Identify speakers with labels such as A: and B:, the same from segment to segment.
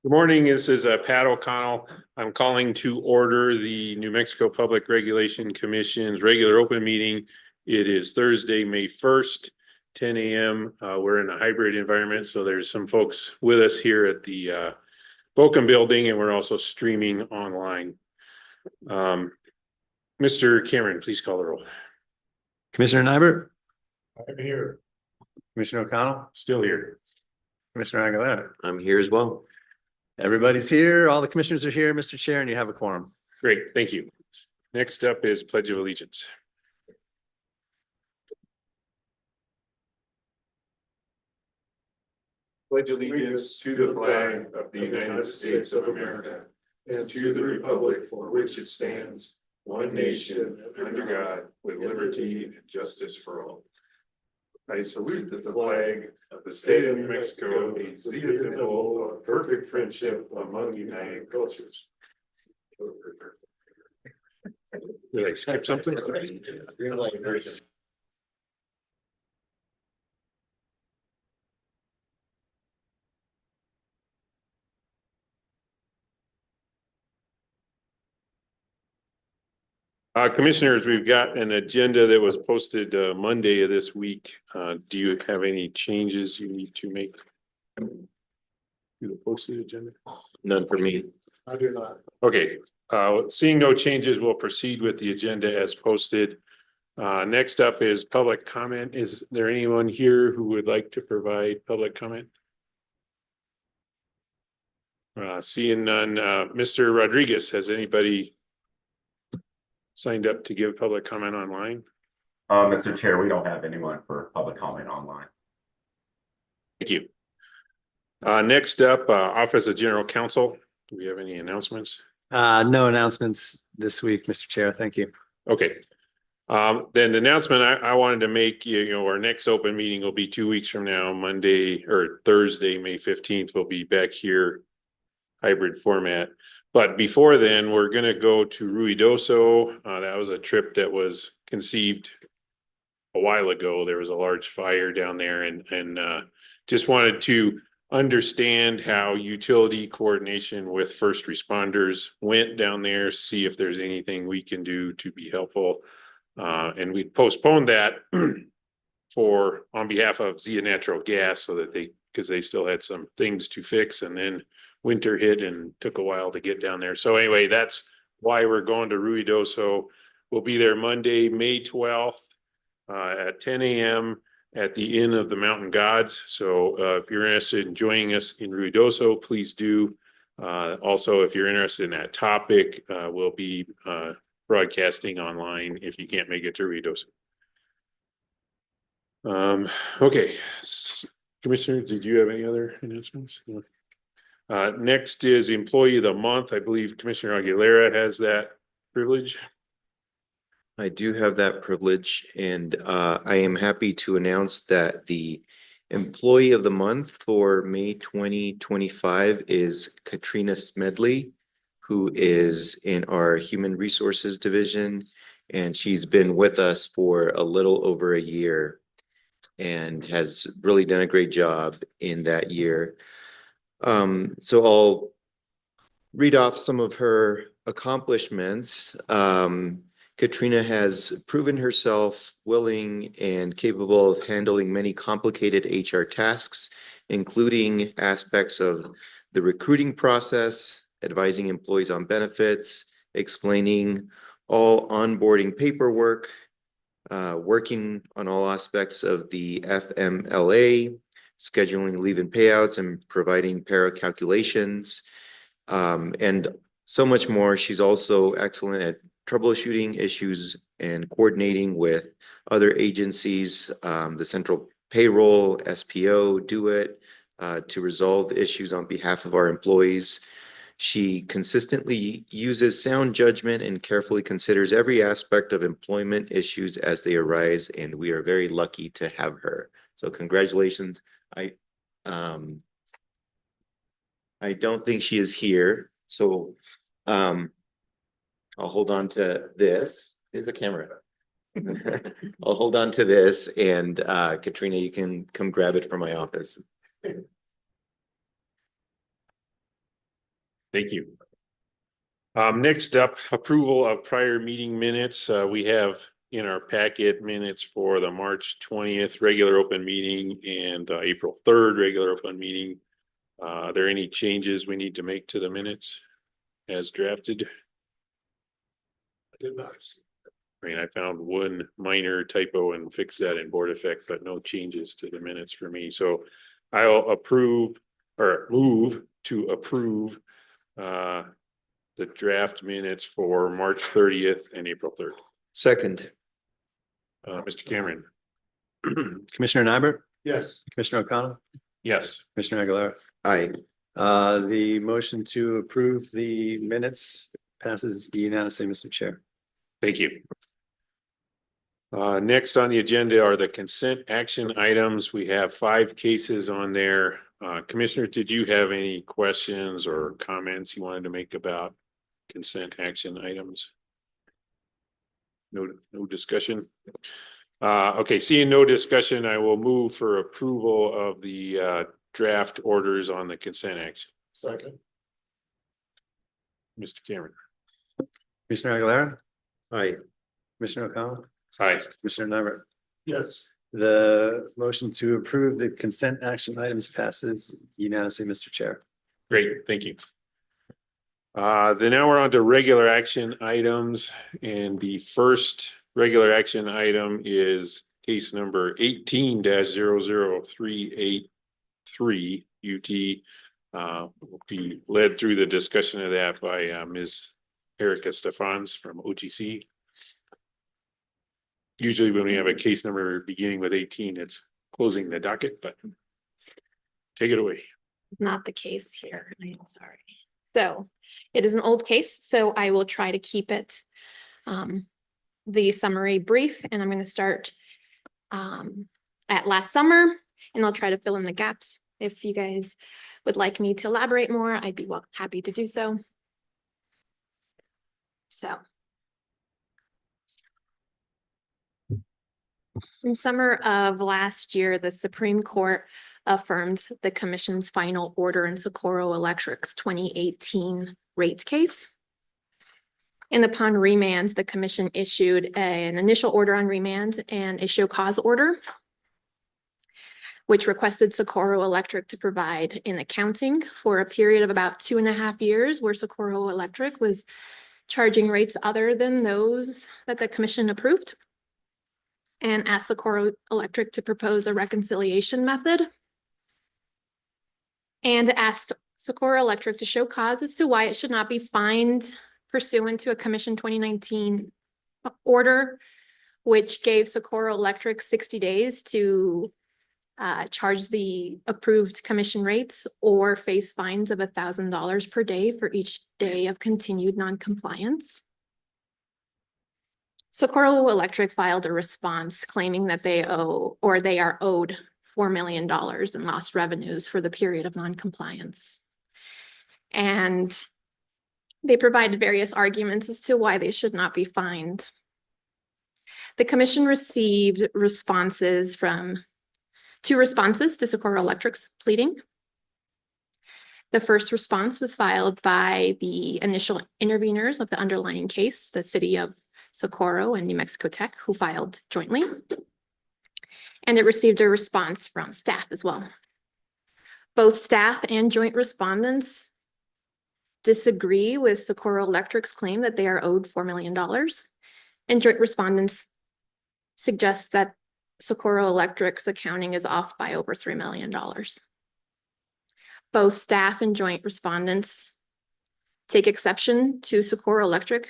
A: Good morning. This is Pat O'Connell. I'm calling to order the New Mexico Public Regulation Commission's regular open meeting. It is Thursday, May 1st, 10 a.m. We're in a hybrid environment, so there's some folks with us here at the Boca building, and we're also streaming online. Mr. Cameron, please call the roll.
B: Commissioner Nybert,
A: I'm here.
B: Commissioner O'Connell,
A: Still here.
B: Commissioner Aguilera.
C: I'm here as well.
B: Everybody's here. All the commissioners are here, Mr. Chair, and you have a quorum.
A: Great, thank you. Next up is Pledge of Allegiance. Pledge allegiance to the flag of the United States of America and to the republic for which it stands, one nation, under God, with liberty and justice for all. I salute the flag of the state of New Mexico, a symbol of perfect friendship among united cultures. Did I skip something? Commissioners, we've got an agenda that was posted Monday of this week. Do you have any changes you need to make to the posted agenda?
C: None for me.
A: I do not. Okay, seeing no changes, we'll proceed with the agenda as posted. Next up is public comment. Is there anyone here who would like to provide public comment? Seeing none, Mr. Rodriguez, has anybody signed up to give public comment online?
D: Mr. Chair, we don't have anyone for public comment online.
A: Thank you. Next up, Office of General Counsel. Do we have any announcements?
B: No announcements this week, Mr. Chair. Thank you.
A: Okay. Then the announcement I wanted to make, our next open meeting will be 2 weeks from now, Monday or Thursday, May 15th. We'll be back here, hybrid format. But before then, we're going to go to Ruidoso. That was a trip that was conceived a while ago. There was a large fire down there, and just wanted to understand how utility coordination with first responders went down there, see if there's anything we can do to be helpful. And we postponed that on behalf of Zia Natural Gas so that because they still had some things to fix, and then winter hit and took a while to get down there. So anyway, that's why we're going to Ruidoso. We'll be there Monday, May 12th at 10 a.m. at the Inn of the Mountain Gods. So if you're interested in joining us in Ruidoso, please do. Also, if you're interested in that topic, we'll be broadcasting online if you can't make it to Ruidoso. Okay, Commissioner, did you have any other announcements? Next is Employee of the Month. I believe Commissioner Aguilera has that privilege.
C: I do have that privilege, and I am happy to announce that the Employee of the Month for May 2025 is Katrina Smedley, who is in our Human Resources Division, and she's been with us for a little over a year and has really done a great job in that year. So I'll read off some of her accomplishments. Katrina has proven herself willing and capable of handling many complicated HR tasks, including aspects of the recruiting process, advising employees on benefits, explaining all onboarding paperwork, working on all aspects of the FMLA, scheduling leave and payouts, and providing para calculations, and so much more. She's also excellent at troubleshooting issues and coordinating with other agencies, the Central Payroll, SPO, DO-IT, to resolve issues on behalf of our employees. She consistently uses sound judgment and carefully considers every aspect of employment issues as they arise, and we are very lucky to have her. So congratulations. I don't think she is here, so I'll hold on to this. Here's the camera. I'll hold on to this, and Katrina, you can come grab it from my office.
A: Thank you. Next up, approval of prior meeting minutes. We have in our packet minutes for the March 20th regular open meeting and April 3rd regular open meeting. Are there any changes we need to make to the minutes as drafted? I did not. I mean, I found one minor typo and fixed that in board effect, but no changes to the minutes for me. So I'll approve or move to approve the draft minutes for March 30th and April 3rd.
C: Second.
A: Mr. Cameron.
B: Commissioner Nyberg,
C: Yes.
B: Commissioner O'Connell,
A: Yes.
B: Commissioner Aguilera.
C: Aye.
B: The motion to approve the minutes passes unanimously, Mr. Chair.
A: Thank you. Next on the agenda are the consent action items. We have 5 cases on there. Commissioner, did you have any questions or comments you wanted to make about consent action items? No discussion. Okay, seeing no discussion, I will move for approval of the draft orders on the consent action. Second. Mr. Cameron.
B: Commissioner Aguilera,
C: Aye.
B: Commissioner O'Connell,
A: Aye.
B: Commissioner Nyberg.
C: Yes.
B: The motion to approve the consent action items passes unanimously, Mr. Chair.
A: Great, thank you. Then now we're on to regular action items, and the first regular action item is case number 18-00383 UT. Will be led through the discussion of that by Ms. Erica Stefans from OGC. Usually when we have a case number beginning with 18, it's closing the docket, but take it away.
E: Not the case here. I am sorry. So it is an old case, so I will try to keep it the summary brief, and I'm going to start at last summer, and I'll try to fill in the gaps. If you guys would like me to elaborate more, I'd be happy to do so. So in summer of last year, the Supreme Court affirmed the commission's final order in Socorro Electric's 2018 rates case. And upon remand, the commission issued an initial order on remand and a show cause order, which requested Socorro Electric to provide an accounting for a period of about 2.5 years where Socorro Electric was charging rates other than those that the commission approved, and asked Socorro Electric to propose a reconciliation method, and asked Socorro Electric to show cause as to why it should not be fined pursuant to a Commission 2019 order, which gave Socorro Electric 60 days to charge the approved commission rates or face fines of $1,000 per day for each day of continued non-compliance. Socorro Electric filed a response claiming that they are owed $4 million in lost revenues for the period of non-compliance. And they provided various arguments as to why they should not be fined. The commission received two responses to Socorro Electric's pleading. The first response was filed by the initial interveners of the underlying case, the city of Socorro and New Mexico Tech, who filed jointly. And it received a response from staff as well. Both staff and joint respondents disagree with Socorro Electric's claim that they are owed $4 million. And joint respondents suggest that Socorro Electric's accounting is off by over $3 million. Both staff and joint respondents take exception to Socorro Electric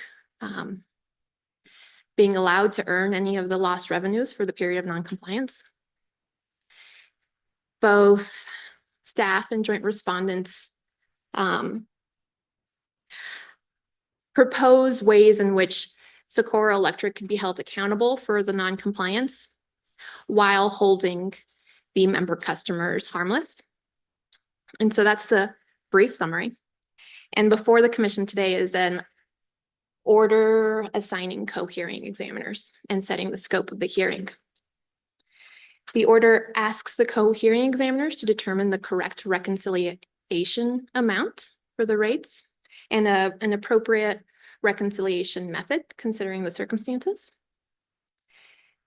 E: being allowed to earn any of the lost revenues for the period of non-compliance. Both staff and joint respondents propose ways in which Socorro Electric can be held accountable for the non-compliance while holding the member customers harmless. And so that's the brief summary. And before the commission today is an order assigning co-hearing examiners and setting the scope of the hearing. The order asks the co-hearing examiners to determine the correct reconciliation amount for the rates and an appropriate reconciliation method considering the circumstances.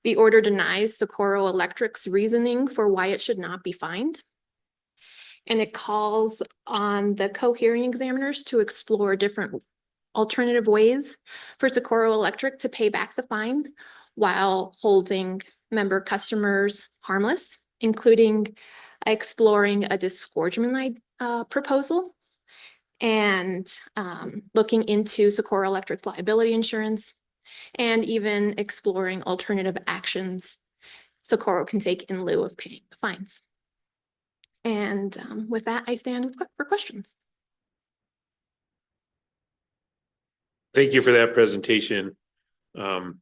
E: The order denies Socorro Electric's reasoning for why it should not be fined. And it calls on the co-hearing examiners to explore different alternative ways for Socorro Electric to pay back the fine while holding member customers harmless, including exploring a disgorgement proposal and looking into Socorro Electric's liability insurance, and even exploring alternative actions Socorro can take in lieu of paying the fines. And with that, I stand for questions.
A: Thank you for that presentation. I'll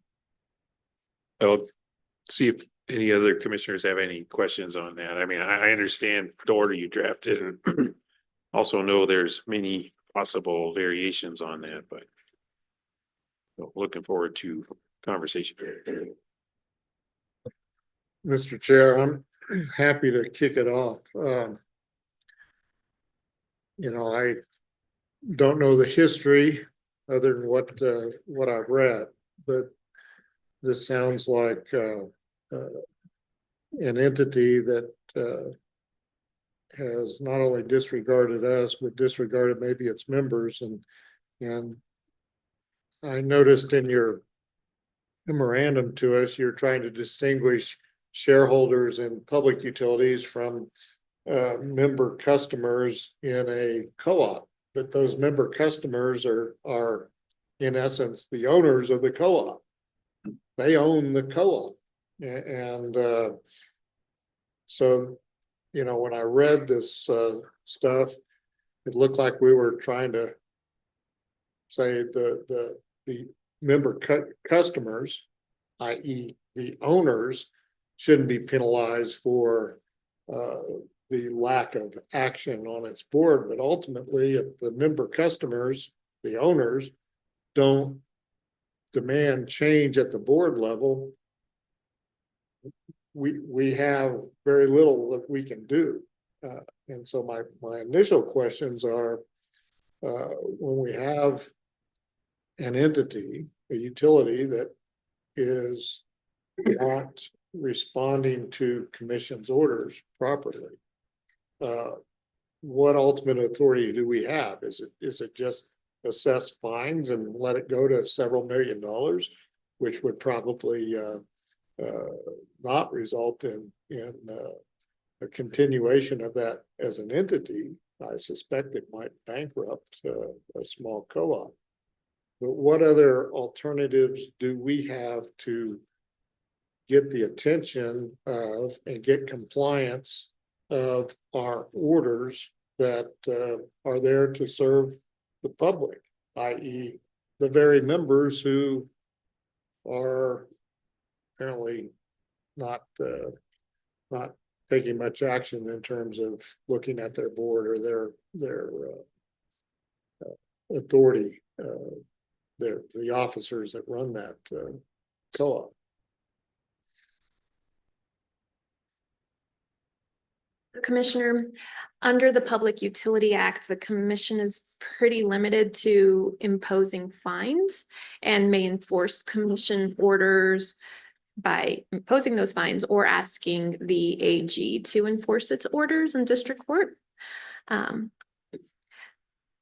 A: see if any other commissioners have any questions on that. I mean, I understand the order you drafted and also know there's many possible variations on that, but looking forward to conversation.
F: Mr. Chair, I'm happy to kick it off. I don't know the history other than what I've read, but this sounds like an entity that has not only disregarded us, but disregarded maybe its members. And I noticed in your memorandum to us, you're trying to distinguish shareholders in public utilities from member customers in a co-op, but those member customers are in essence the owners of the co-op. They own the co-op. And so, when I read this stuff, it looked like we were trying to say the member customers, i.e. the owners, shouldn't be penalized for the lack of action on its board. But ultimately, if the member customers, the owners, don't demand change at the board level, we have very little that we can do. And so my initial questions are, when we have an entity, a utility that is not responding to commission's orders properly, what ultimate authority do we have? Is it just assess fines and let it go to several $1 million, which would probably not result in a continuation of that as an entity? I suspect it might bankrupt a small co-op. But what other alternatives do we have to get the attention of and get compliance of our orders that are there to serve the public, i.e. the very members who are apparently not taking much action in terms of looking at their board or their authority, the officers that run that co-op.
E: Commissioner, under the Public Utility Act, the commission is pretty limited to imposing fines and may enforce commission orders by imposing those fines or asking the AG to enforce its orders in district court.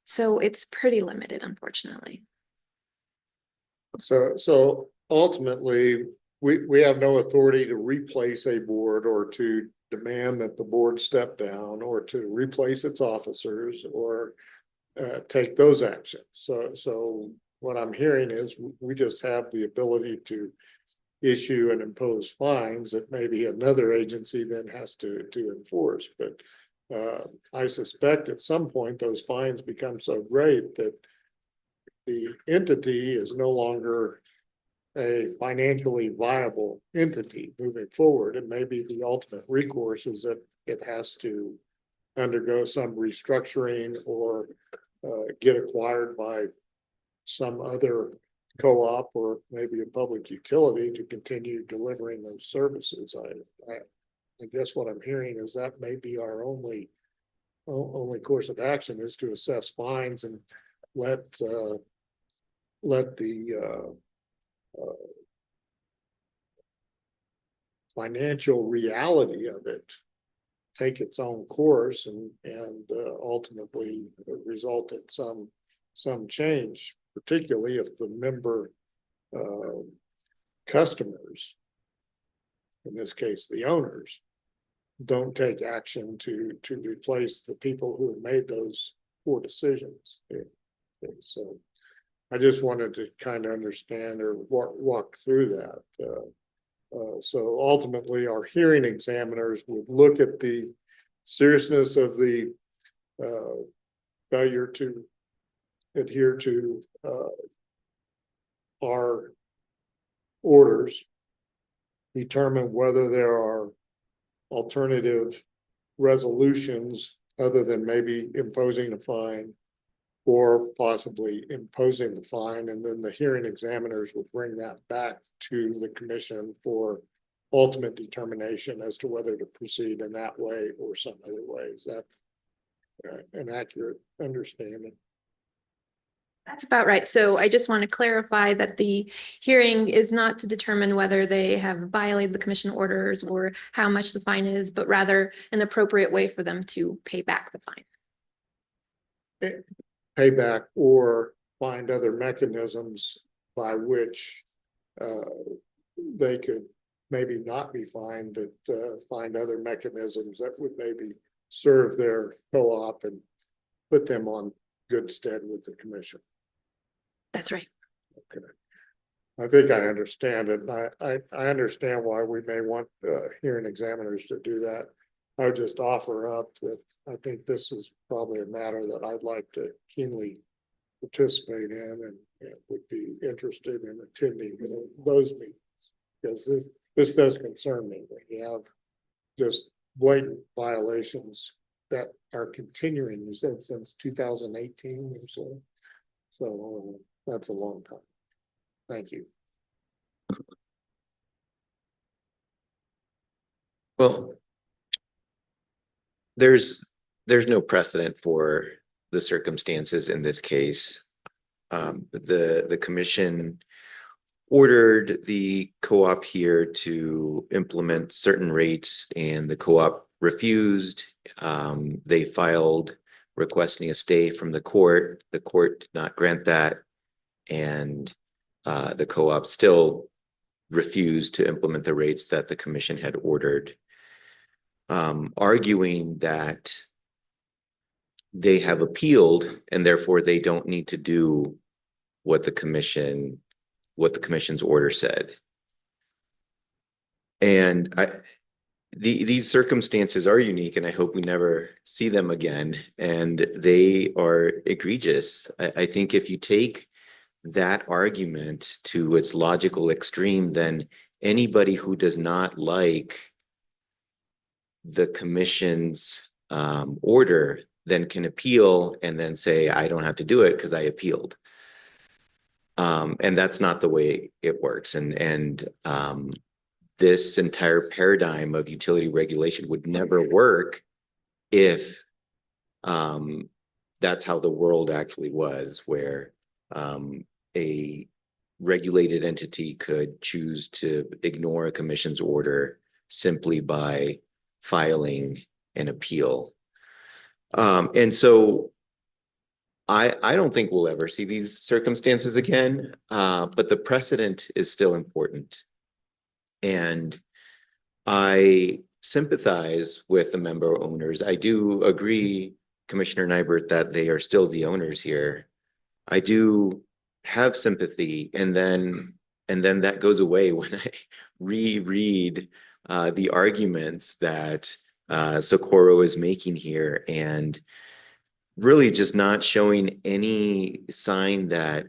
E: So it's pretty limited, unfortunately.
F: So ultimately, we have no authority to replace a board or to demand that the board step down or to replace its officers or take those actions. So what I'm hearing is we just have the ability to issue and impose fines that maybe another agency then has to enforce. But I suspect at some point those fines become so great that the entity is no longer a financially viable entity moving forward. And maybe the ultimate recourse is that it has to undergo some restructuring or get acquired by some other co-op or maybe a public utility to continue delivering those services. I guess what I'm hearing is that may be our only only course of action is to assess fines and let the financial reality of it take its own course and ultimately result in some change, particularly if the member customers, in this case, the owners, don't take action to replace the people who have made those poor decisions. So I just wanted to kind of understand or walk through that. So ultimately, our hearing examiners would look at the seriousness of the failure to adhere to our orders, determine whether there are alternative resolutions other than maybe imposing a fine or possibly imposing the fine, and then the hearing examiners would bring that back to the commission for ultimate determination as to whether to proceed in that way or some other way. Is that an accurate understanding?
E: That's about right. So I just want to clarify that the hearing is not to determine whether they have violated the commission orders or how much the fine is, but rather an appropriate way for them to pay back the fine.
F: Payback or find other mechanisms by which they could maybe not be fined, but find other mechanisms that would maybe serve their co-op and put them on good stead with the commission.
E: That's right.
F: Okay. I think I understand it. I understand why we may want hearing examiners to do that. I would just offer up that I think this is probably a matter that I'd like to keenly participate in and would be interested in attending those meetings. Because this does concern me when you have just blatant violations that are continuing, you said since 2018 or so. So that's a long time. Thank you.
C: Well, there's no precedent for the circumstances in this case. The commission ordered the co-op here to implement certain rates and the co-op refused. They filed requesting a stay from the court. The court did not grant that. And the co-op still refused to implement the rates that the commission had ordered, arguing that they have appealed and therefore they don't need to do what the commission's order said. And these circumstances are unique, and I hope we never see them again. And they are egregious. I think if you take that argument to its logical extreme, then anybody who does not like the commission's order then can appeal and then say, I don't have to do it because I appealed. And that's not the way it works. And this entire paradigm of utility regulation would never work if that's how the world actually was, where a regulated entity could choose to ignore a commission's order simply by filing an appeal. And so I don't think we'll ever see these circumstances again, but the precedent is still important. And I sympathize with the member owners. I do agree, Commissioner Nybert, that they are still the owners here. I do have sympathy, and then that goes away when I reread the arguments that Socorro is making here, and really just not showing any sign that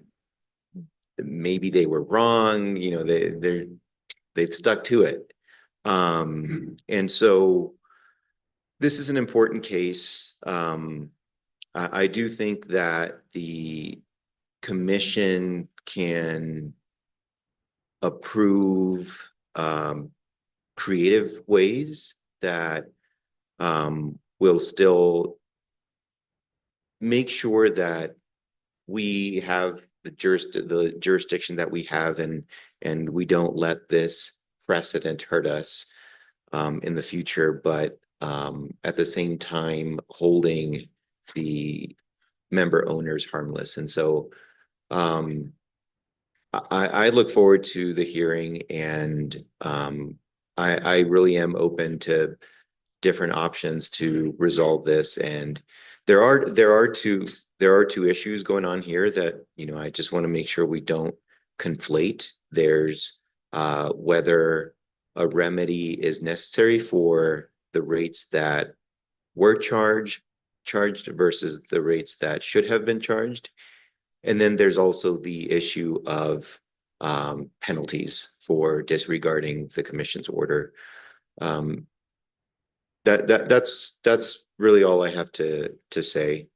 C: maybe they were wrong. You know, they've stuck to it. And so this is an important case. I do think that the commission can approve creative ways that will still make sure that we have the jurisdiction that we have, and we don't let this precedent hurt us in the future, but at the same time holding the member owners harmless. And so I look forward to the hearing, and I really am open to different options to resolve this. And there are two issues going on here that, you know, I just want to make sure we don't conflate. There's whether a remedy is necessary for the rates that were charged versus the rates that should have been charged. And then there's also the issue of penalties for disregarding the commission's order. That's really all I have to say.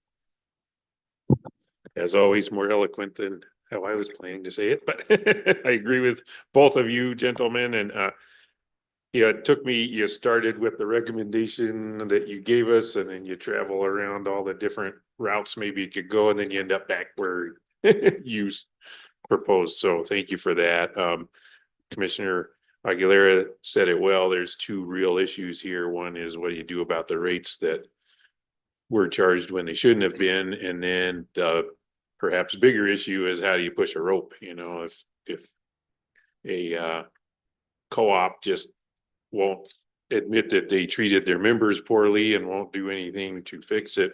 A: As always, more eloquent than how I was planning to say it, but I agree with both of you gentlemen. And yeah, it took me, you started with the recommendation that you gave us, and then you travel around all the different routes maybe you could go, and then you end up back where you proposed. So thank you for that. Commissioner Aguilera said it well. There's two real issues here. One is what do you do about the rates that were charged when they shouldn't have been? And then the perhaps bigger issue is how do you push a rope? You know, if a co-op just won't admit that they treated their members poorly and won't do anything to fix it,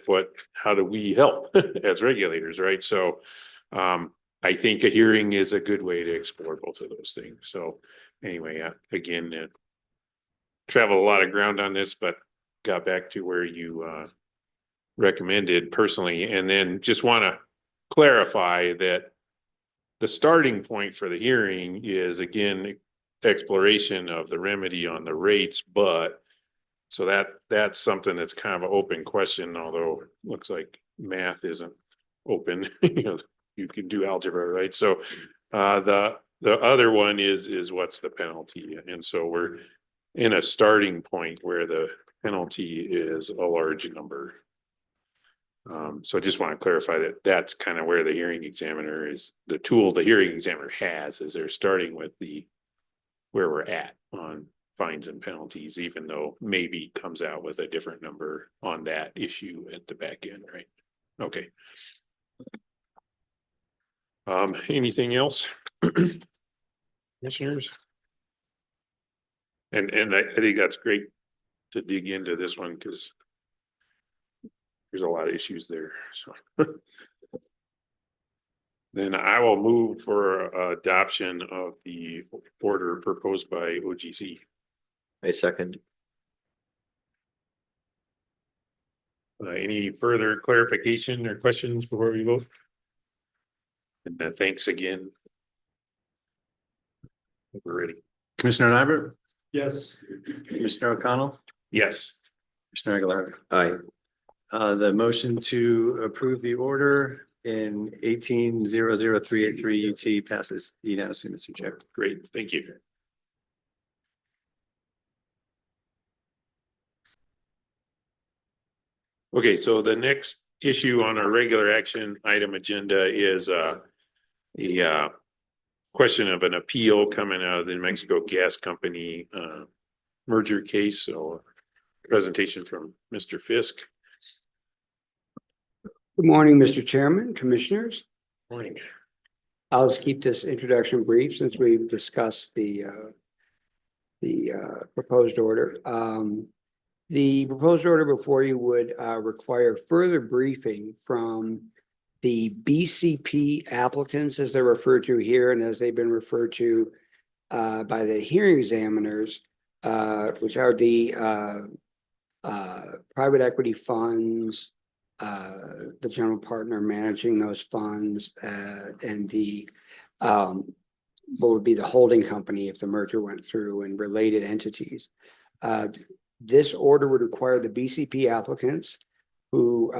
A: how do we help as regulators, right? So I think a hearing is a good way to explore both of those things. So anyway, again, traveled a lot of ground on this, but got back to where you recommended personally. And then just want to clarify that the starting point for the hearing is, again, exploration of the remedy on the rates, but so that's something that's kind of an open question, although it looks like math isn't open. You know, you can do algebra, right? So the other one is what's the penalty? And so we're in a starting point where the penalty is a large number. So I just want to clarify that that's kind of where the hearing examiner is, the tool the hearing examiner has, is they're starting with where we're at on fines and penalties, even though maybe comes out with a different number on that issue at the back end, right? Okay. Anything else? Commissioners? And I think that's great to dig into this one because there's a lot of issues there. So then I will move for adoption of the order proposed by OGC.
C: I second.
A: Any further clarification or questions before we vote? And thanks again. We're ready.
B: Commissioner Nyberg,
F: Yes.
B: Commissioner O'Connell,
A: Yes.
B: Commissioner Aguilera.
C: Aye.
B: The motion to approve the order in 18-00383 UT passes unanimously, Mr. Chair.
A: Great. Thank you. Okay, so the next issue on our regular action item agenda is a question of an appeal coming out of the New Mexico Gas Company merger case. So presentation from Mr. Fisk.
G: Good morning, Mr. Chairman, Commissioners.
A: Morning.
G: I'll just keep this introduction brief since we've discussed the proposed order. The proposed order before you would require further briefing from the BCP applicants, as they're referred to here and as they've been referred to by the hearing examiners, which are the private equity funds, the general partner managing those funds, and the what would be the holding company if the merger went through, and related entities. This order would require the BCP applicants who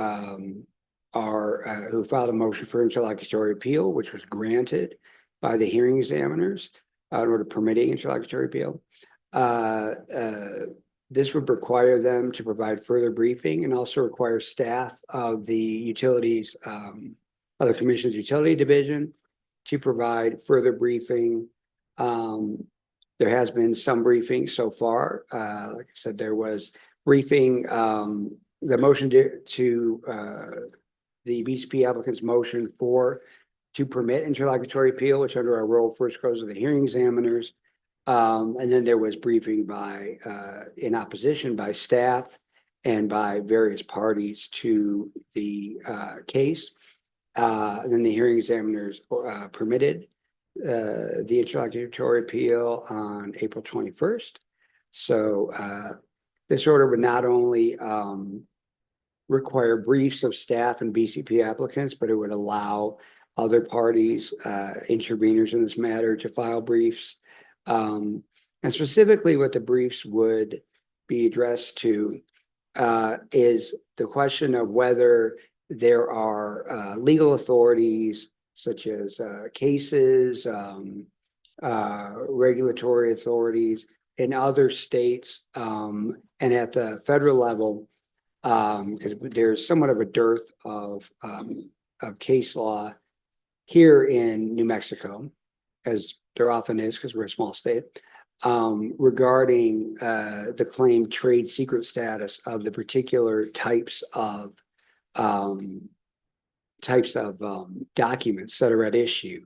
G: who filed a motion for interlocutory appeal, which was granted by the hearing examiners in order permitting interlocutory appeal. this would require them to provide further briefing and also require staff of the utilities, of the commission's utility division to provide further briefing. There has been some briefing so far. Like I said, there was briefing, the motion to the BCP applicant's motion to permit interlocutory appeal, which under our rule first goes to the hearing examiners. And then there was briefing by, in opposition by staff and by various parties to the case. And then the hearing examiners permitted the interlocutory appeal on April 21st. So this order would not only require briefs of staff and BCP applicants, but it would allow other parties, interveners in this matter, to file briefs. And specifically what the briefs would be addressed to is the question of whether there are legal authorities such as cases, regulatory authorities in other states, and at the federal level, because there's somewhat of a dearth of case law here in New Mexico, as there often is because we're a small state, regarding the claimed trade secret status of the particular types of documents that are at issue.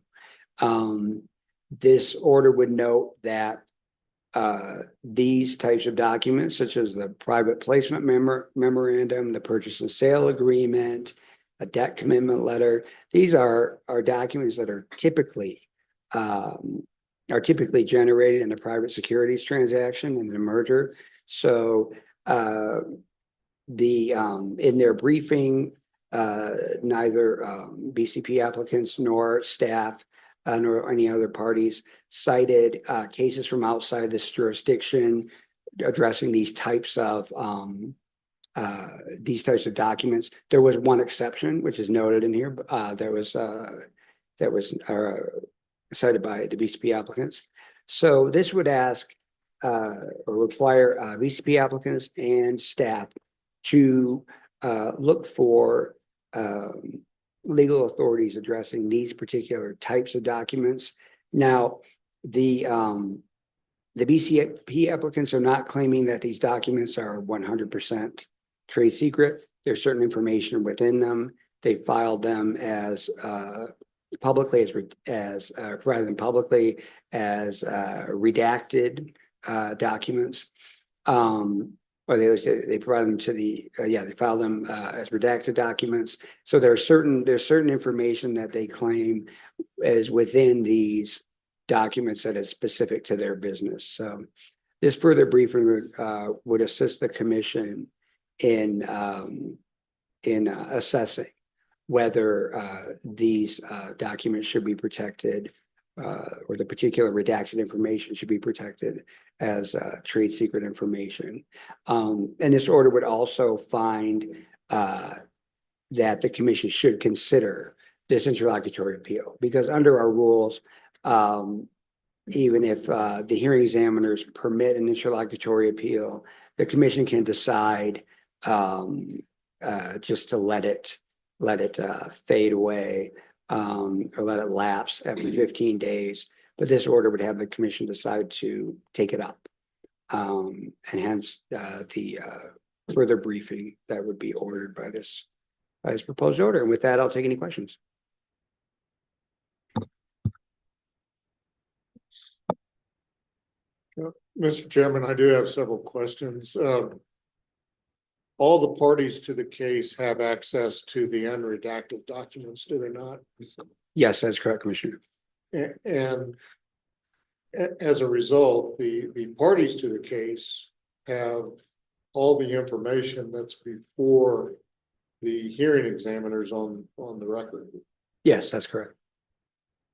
G: This order would note that these types of documents, such as the private placement memorandum, the purchase and sale agreement, a debt commitment letter, these are documents that are typically generated in a private securities transaction and a merger. So in their briefing, neither BCP applicants nor staff nor any other parties cited cases from outside this jurisdiction addressing these types of documents. There was one exception, which is noted in here, that was cited by the BCP applicants. So this would ask or require BCP applicants and staff to look for legal authorities addressing these particular types of documents. Now, the BCP applicants are not claiming that these documents are 100% trade secret. There's certain information within them. They filed them as publicly as redacted documents. Or they provide them to the they file them as redacted documents. So there's certain information that they claim is within these documents that is specific to their business. So this further briefing would assist the commission in assessing whether these documents should be protected or the particular redacted information should be protected as trade secret information. And this order would also find that the commission should consider this interlocutory appeal, because under our rules, even if the hearing examiners permit an interlocutory appeal, the commission can decide just to let it fade away or let it lapse after 15 days. But this order would have the commission decide to take it up. And hence the further briefing that would be ordered by this proposed order. And with that, I'll take any questions.
F: Mr. Chairman, I do have several questions. All the parties to the case have access to the unredacted documents, do they not?
G: Yes, that's correct, Commissioner.
F: And as a result, the parties to the case have all the information that's before the hearing examiners on the record.
G: Yes, that's correct.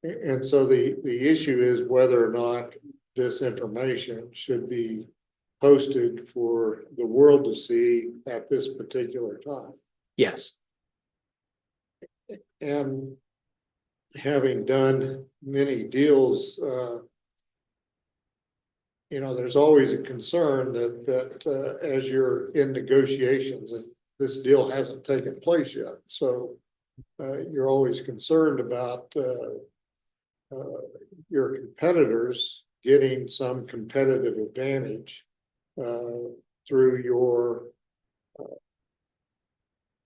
F: And so the issue is whether or not this information should be posted for the world to see at this particular time.
G: Yes.
F: And having done many deals there's always a concern that as you're in negotiations, and this deal hasn't taken place yet, so you're always concerned about your competitors getting some competitive advantage through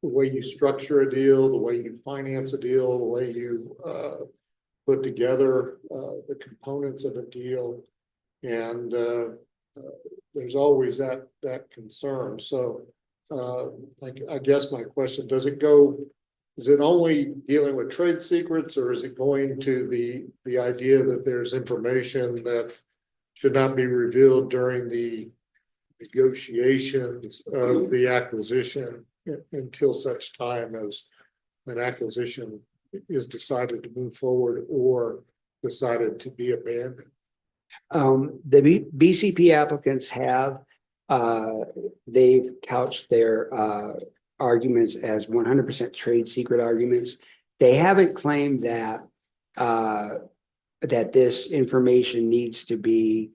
F: the way you structure a deal, the way you finance a deal, the way you put together the components of a deal. And there's always that concern. So I guess my question, is it only dealing with trade secrets, or is it going to the idea that there's information that should not be revealed during the negotiations of the acquisition until such time as an acquisition is decided to move forward or decided to be abandoned?
G: The BCP applicants have, they've couched their arguments as 100% trade secret arguments. They haven't claimed that that this information needs to be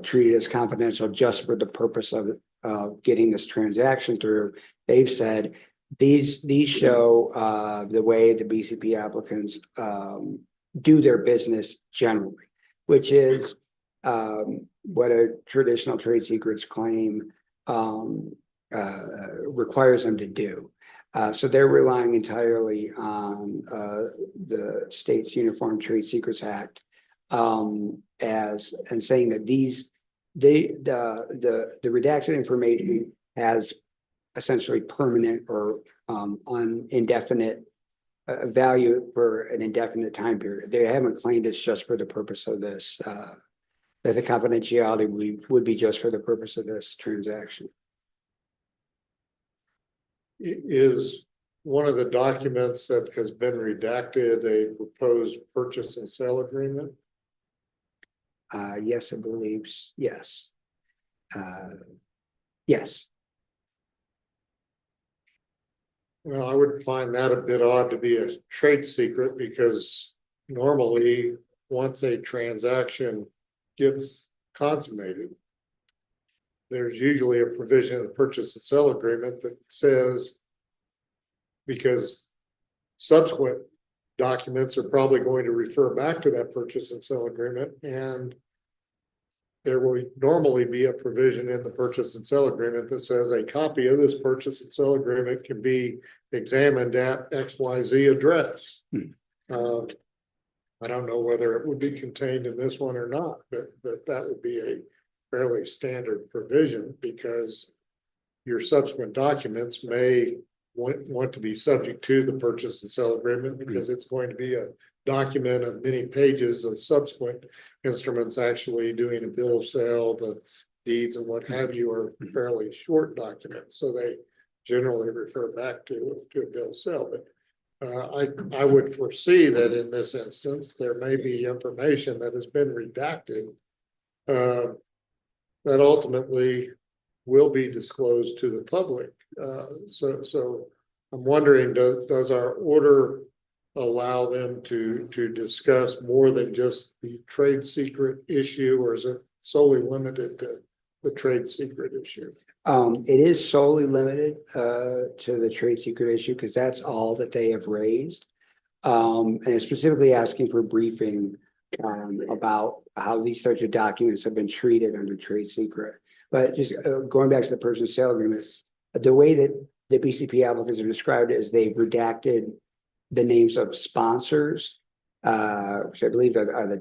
G: treated as confidential just for the purpose of getting this transaction through. They've said these show the way the BCP applicants do their business generally, which is what a traditional trade secrets claim requires them to do. So they're relying entirely on the state's Uniform Trade Secrets Act and saying that the redacted information has essentially permanent or indefinite value for an indefinite time period. They haven't claimed it's just for the purpose of this, that the confidentiality would be just for the purpose of this transaction.
F: Is one of the documents that has been redacted a proposed purchase and sale agreement?
G: Yes, I believe, yes. Yes.
F: Well, I would find that a bit odd to be a trade secret, because normally once a transaction gets consummated, there's usually a provision of the purchase and sale agreement that says, because subsequent documents are probably going to refer back to that purchase and sale agreement, and there will normally be a provision in the purchase and sale agreement that says a copy of this purchase and sale agreement can be examined at XYZ address. I don't know whether it would be contained in this one or not, but that would be a fairly standard provision, because your subsequent documents may want to be subject to the purchase and sale agreement, because it's going to be a document of many pages of subsequent instruments actually doing a bill of sale. The deeds and what have you are fairly short documents, so they generally refer back to a bill of sale. But I would foresee that in this instance there may be information that has been redacted that ultimately will be disclosed to the public. So I'm wondering, does our order allow them to discuss more than just the trade secret issue, or is it solely limited to the trade secret issue?
G: It is solely limited to the trade secret issue, because that's all that they have raised. And it's specifically asking for a briefing about how these sorts of documents have been treated under trade secret. But just going back to the purchase and sale agreements, the way that the BCP applicants are described is they've redacted the names of sponsors, which I believe are the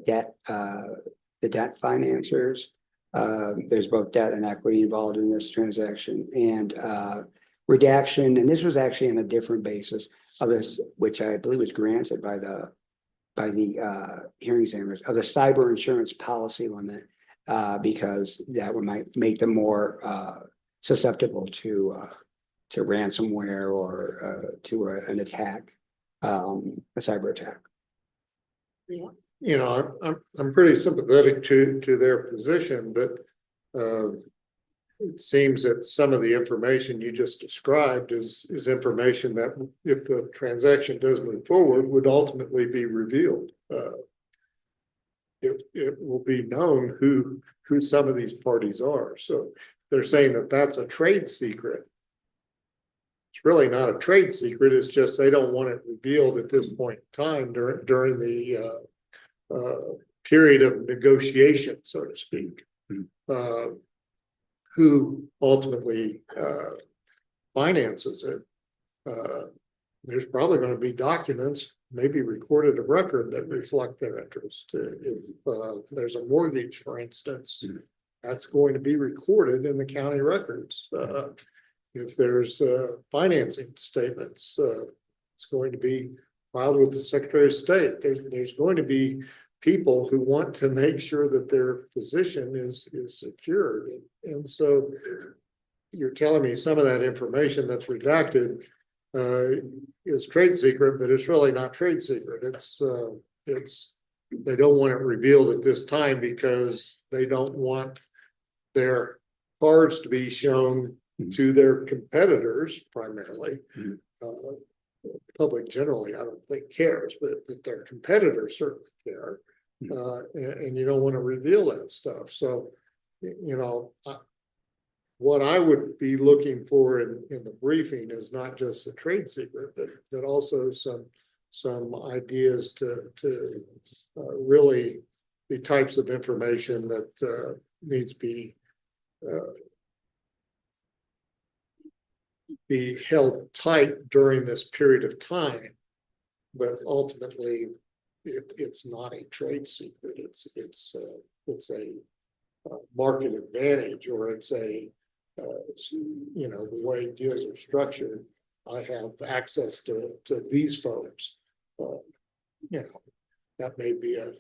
G: debt financiers. There's both debt and equity involved in this transaction, and redaction. And this was actually on a different basis of this, which I believe was granted by the hearing examiners, of the cyber insurance policy limit, because that might make them more susceptible to ransomware or to an attack, a cyber attack.
F: You know, I'm pretty sympathetic to their position, but it seems that some of the information you just described is information that, if the transaction does move forward, would ultimately be revealed. it will be known who some of these parties are. So they're saying that that's a trade secret. It's really not a trade secret. It's just they don't want it revealed at this point in time during the period of negotiation, so to speak. Who ultimately finances it. There's probably going to be documents, maybe recorded of record, that reflect their interest. If there's a mortgage, for instance, that's going to be recorded in the county records. If there's financing statements, it's going to be filed with the Secretary of State. There's going to be people who want to make sure that their position is secured. And so you're telling me some of that information that's redacted is trade secret, but it's really not trade secret. It's they don't want it revealed at this time because they don't want their cards to be shown to their competitors primarily. Public generally, I don't think cares, but their competitors certainly care. And you don't want to reveal that stuff. So, you know, what I would be looking for in the briefing is not just a trade secret, but also some ideas to really the types of information that needs to be held tight during this period of time, but ultimately it's not a trade secret. It's a market advantage, or it's a you know, the way deals are structured. I have access to these folks. You know, that may be a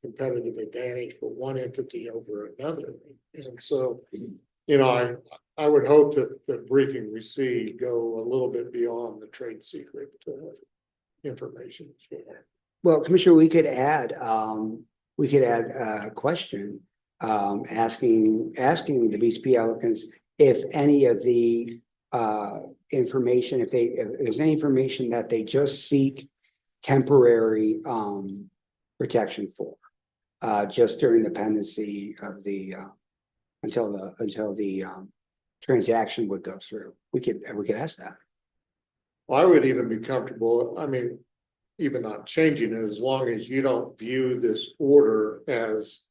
F: competitive advantage for one entity over another, and so you know, I would hope that the briefing we see go a little bit beyond the trade secret information.
G: Well, Commissioner, we could add a question asking the BCP applicants if any of the information, if there's any information that they just seek temporary protection for, just during the pendency of the until the transaction would go through. We could ask that.
F: Well, I would even be comfortable, I mean, even not changing it, as long as you don't view this order as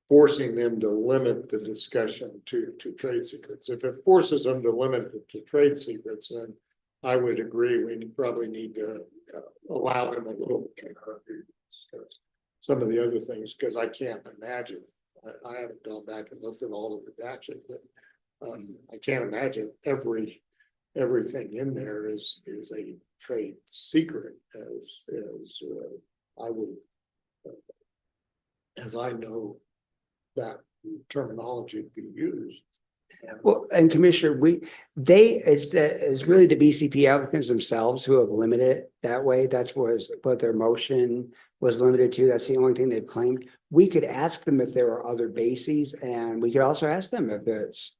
F: forcing them to limit the discussion to trade secrets. If it forces them to limit it to trade secrets, then I would agree we probably need to allow them a little bit to discuss some of the other things, because I can't imagine. I haven't gone back and looked at all of the action, but I can't imagine everything in there is a trade secret as I would, as I know that terminology to be used.
G: Well, and Commissioner, it's really the BCP applicants themselves who have limited it that way. That's what their motion was limited to. That's the only thing they've claimed. We could ask them if there are other bases, and we could also ask them if it's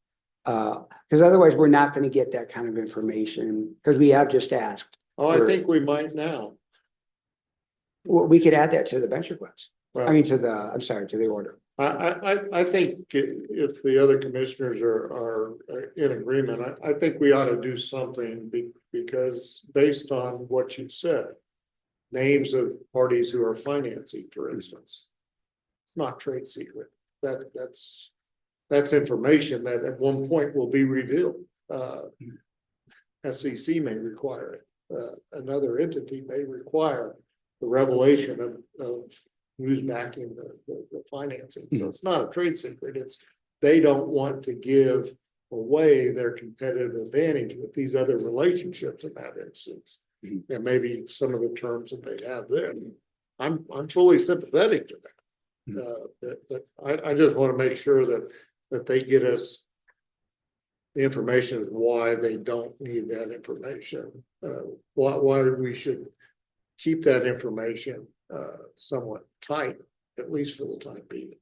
G: because otherwise we're not going to get that kind of information, because we have just asked.
F: Oh, I think we might now.
G: Well, we could add that to the bench request.
F: Well,
G: I mean, to the order.
F: I think if the other commissioners are in agreement, I think we ought to do something because based on what you said, names of parties who are financing, for instance, not trade secret. That's information that at one point will be revealed. SEC may require it. Another entity may require the revelation of who's backing the financing. So it's not a trade secret. It's they don't want to give away their competitive advantage with these other relationships in that instance. And maybe some of the terms that they have there. I'm fully sympathetic to that. But I just want to make sure that they get us the information of why they don't need that information. Why we should keep that information somewhat tight, at least for the time being.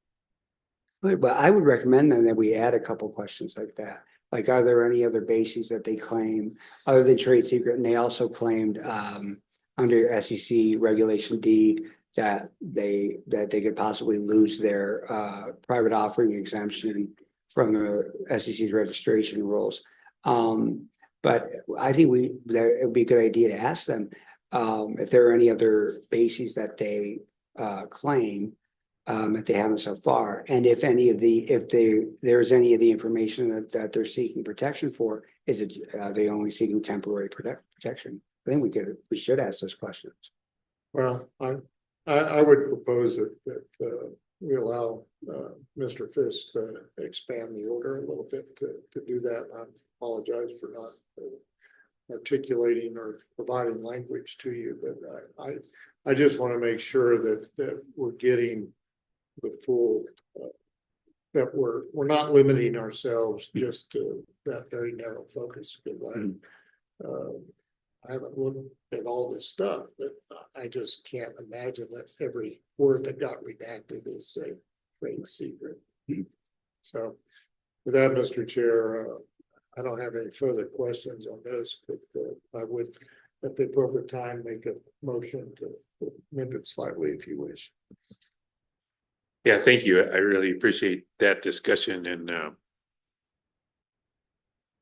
G: But I would recommend then that we add a couple questions like that. Like, are there any other bases that they claim other than trade secret? And they also claimed under SEC Regulation D that they could possibly lose their private offering exemption from the SEC's registration rules. But I think it would be a good idea to ask them if there are any other bases that they claim that they haven't so far, and if there's any of the information that they're seeking protection for, is it are they only seeking temporary protection? I think we should ask those questions.
F: Well, I would propose that we allow Mr. Fisk to expand the order a little bit to do that. I apologize for not articulating or providing language to you, but I just want to make sure that we're getting the full that we're not limiting ourselves just to that very narrow focus, because I haven't looked at all this stuff, but I just can't imagine that every word that got redacted is a trade secret. So with that, Mr. Chair, I don't have any further questions on this, but I would at the appropriate time make a motion to amend it slightly if you wish.
A: Yeah, thank you. I really appreciate that discussion, and I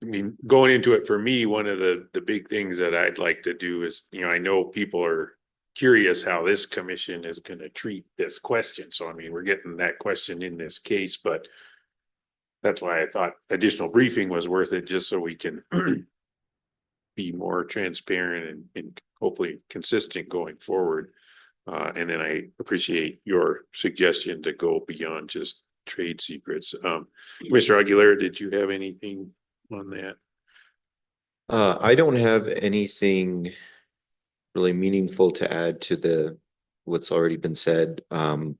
A: mean, going into it for me, one of the big things that I'd like to do is, I know people are curious how this commission is going to treat this question. So, I mean, we're getting that question in this case, but that's why I thought additional briefing was worth it, just so we can be more transparent and hopefully consistent going forward. And then I appreciate your suggestion to go beyond just trade secrets. Mr. Aguilera, did you have anything on that?
C: I don't have anything really meaningful to add to what's already been said. And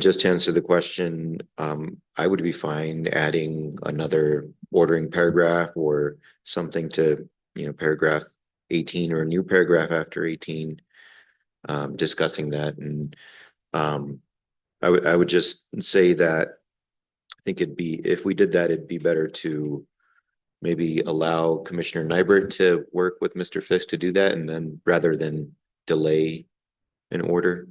C: just to answer the question, I would be fine adding another ordering paragraph or something to, paragraph 18 or a new paragraph after 18, discussing that. And I would just say that I think if we did that, it'd be better to maybe allow Commissioner Nybert to work with Mr. Fisk to do that, and then rather than delay an order.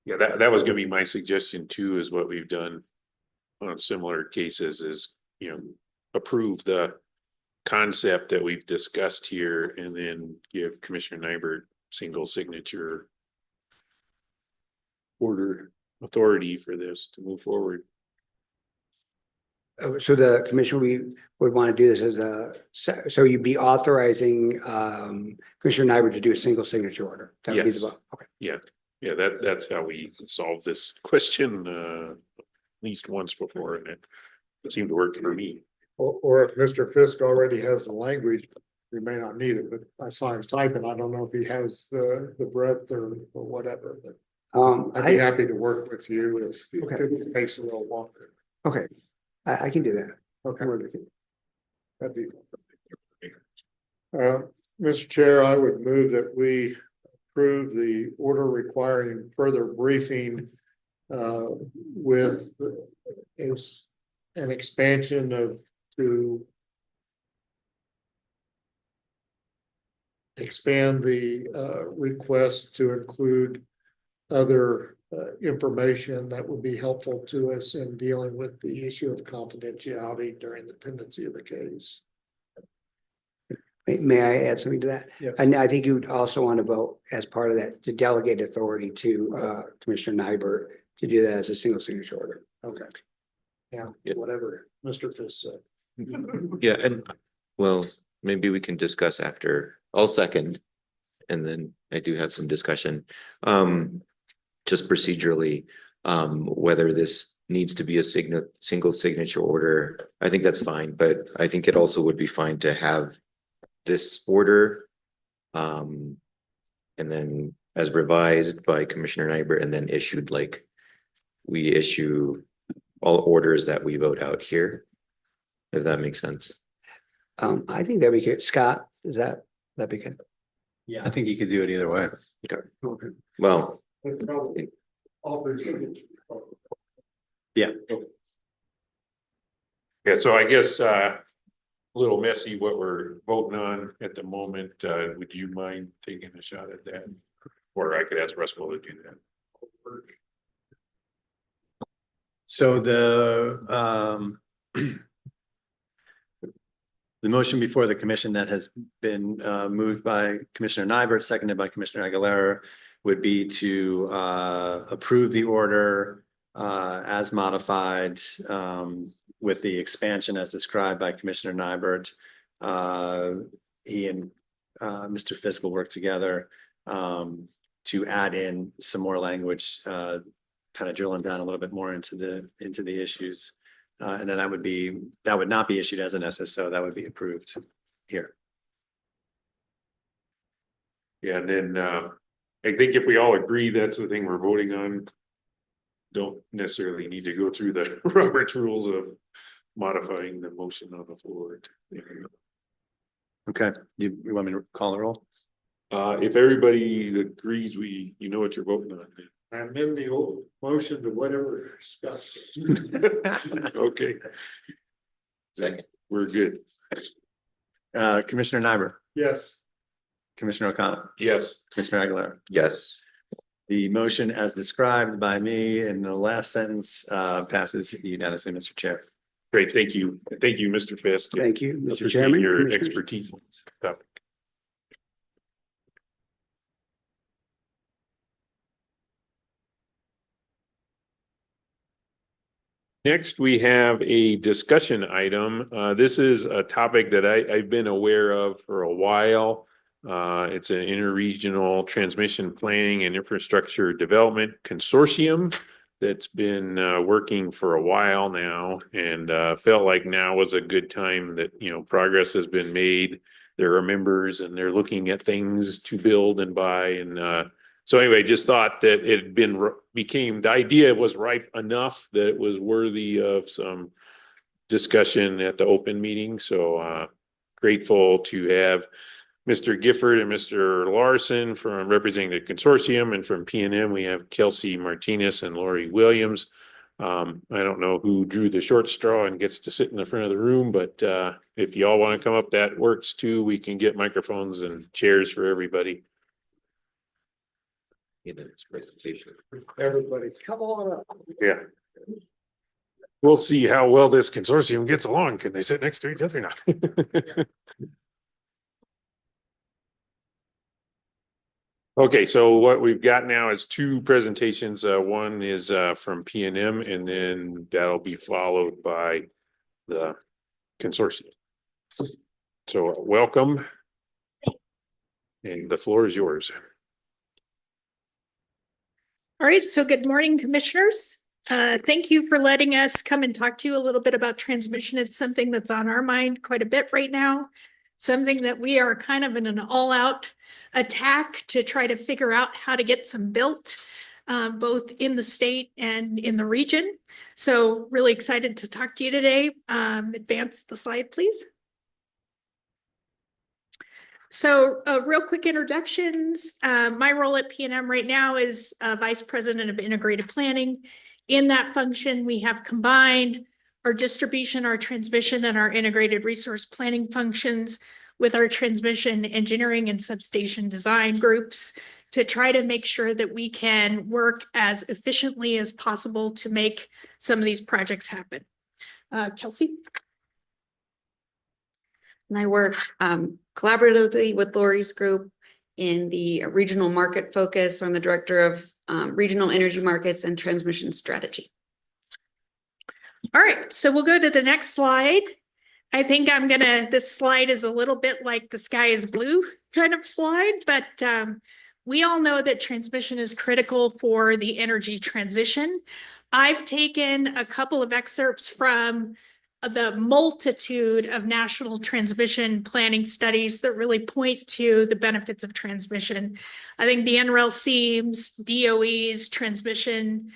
A: Yeah, that was gonna be my suggestion too, is what we've done on similar cases is, approve the concept that we've discussed here and then give Commissioner Nybert single signature order authority for this to move forward.
G: So the commission, we would want to do this so you'd be authorizing Commissioner Nyberg to do a single signature order. That would be the
A: Yes.
G: vote. Okay.
A: Yeah, that's how we solved this question at least once before, and it seemed to work for me.
F: Or if Mr. Fisk already has the language, we may not need it, but I saw him typing. I don't know if he has the breadth or whatever, but I'd be happy to work with you if it takes a little longer.
G: Okay, I can do that.
F: Okay. That'd be. Mr. Chair, I would move that we approve the order requiring further briefing with an expansion to expand the request to include other information that would be helpful to us in dealing with the issue of confidentiality during the pendency of the case.
G: May I add something to that?
F: Yes.
G: And I think you would also want to vote as part of that to delegate authority to Commissioner Nyberg to do that as a single signature order.
F: Okay. Yeah,
C: Yeah.
F: whatever Mr. Fisk said.
C: Yeah, and well, maybe we can discuss after. I'll second. And then I do have some discussion. Just procedurally, whether this needs to be a single signature order, I think that's fine, but I think it also would be fine to have this order. And then as revised by Commissioner Nybert and then issued, like we issue all orders that we vote out here, if that makes sense.
G: I think that'd be good. Scott, that'd be good?
B: Yeah, I think you could do it either way.
G: Okay.
C: Well,
B: Yeah.
A: Yeah, so I guess a little messy what we're voting on at the moment. Would you mind taking a shot at that? or I could ask Russell to do that.
B: So the motion before the commission that has been moved by Commissioner Nybert, seconded by Commissioner Aguilera, would be to approve the order as modified with the expansion as described by Commissioner Nybert. He and Mr. Fisk will work together to add in some more language, kind of drilling down a little bit more into the issues. And then that would not be issued as an SSO, that would be approved here.
A: Yeah, and then I think if we all agree that's the thing we're voting on, don't necessarily need to go through the Robert's rules of modifying the motion on the floor.
B: Okay, you want me to call the roll?
A: If everybody agrees, you know what you're voting on.
F: amend the old motion to whatever discussed.
A: Okay.
C: Second.
A: We're good.
B: Commissioner Nybert,
F: Yes.
B: Commissioner O'Connor,
A: Yes.
B: Commissioner Aguilera.
C: Yes.
B: The motion as described by me in the last sentence passes unanimously, Mr. Chair.
A: Great, thank you. Thank you, Mr. Fisk.
G: Thank you, Mr.
A: Appreciate
G: Chairman.
A: your
G: Commissioners.
A: expertise. on this topic. Next, we have a discussion item. This is a topic that I've been aware of for a while. It's an interregional transmission planning and infrastructure development consortium that's been working for a while now, and felt like now was a good time that, progress has been made. There are members and they're looking at things to build and buy, and so anyway, just thought that it became, the idea was ripe enough that it was worthy of some discussion at the open meeting. So grateful to have Mr. Gifford and Mr. Larson from representing the consortium, and from PNM, we have Kelsey Martinez and Lori Williams. I don't know who drew the short straw and gets to sit in the front of the room, but if you all want to come up, that works too. We can get microphones and chairs for everybody.
C: In its presentation.
F: Everybody, come on up.
A: Yeah. We'll see how well this consortium gets along. Can they sit next to each other now? Okay, so what we've got now is two presentations. One is from PNM, and then that'll be followed by the consortium. So welcome. And the floor is yours.
H: All right, so good morning, commissioners. Thank you for letting us come and talk to you a little bit about transmission. It's something that's on our mind quite a bit right now. Something that we are kind of in an all-out attack to try to figure out how to get some built, both in the state and in the region. So really excited to talk to you today. Advance the slide, please. So real quick introductions. My role at PNM right now is Vice President of Integrated Planning. In that function, we have combined our distribution, our transmission, and our integrated resource planning functions with our transmission engineering and substation design groups to try to make sure that we can work as efficiently as possible to make some of these projects happen. Kelsey?
I: And I work collaboratively with Lori's group in the regional market focus. I'm the director of regional energy markets and transmission strategy.
H: All right, so we'll go to the next slide. I think this slide is a little bit like the sky is blue kind of slide, but we all know that transmission is critical for the energy transition. I've taken a couple of excerpts from the multitude of national transmission planning studies that really point to the benefits of transmission. I think the NRELC's, DOE's transmission,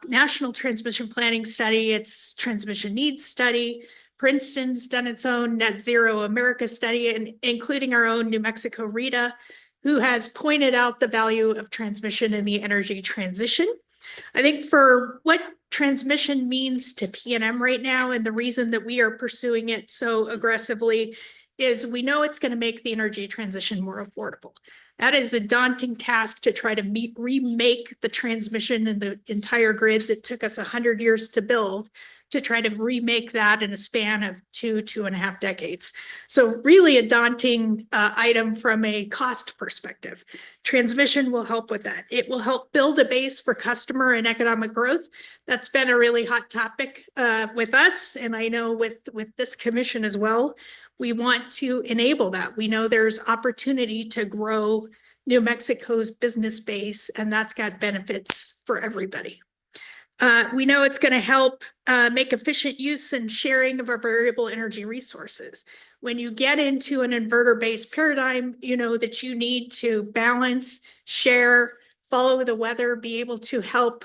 H: National Transmission Planning Study, its transmission needs study, Princeton's done its own Net Zero America study, and including our own New Mexico RETA, who has pointed out the value of transmission in the energy transition. I think for what transmission means to PNM right now, and the reason that we are pursuing it so aggressively, is we know it's going to make the energy transition more affordable. That is a daunting task to try to remake the transmission and the entire grid that took us 100 years to build, to try to remake that in a span of 2.5 decades. So really a daunting item from a cost perspective. Transmission will help with that. It will help build a base for customer and economic growth. That's been a really hot topic with us, and I know with this commission as well. We want to enable that. We know there's opportunity to grow New Mexico's business base, and that's got benefits for everybody. We know it's going to help make efficient use and sharing of our variable energy resources. When you get into an inverter-based paradigm, you know that you need to balance, share, follow the weather, be able to help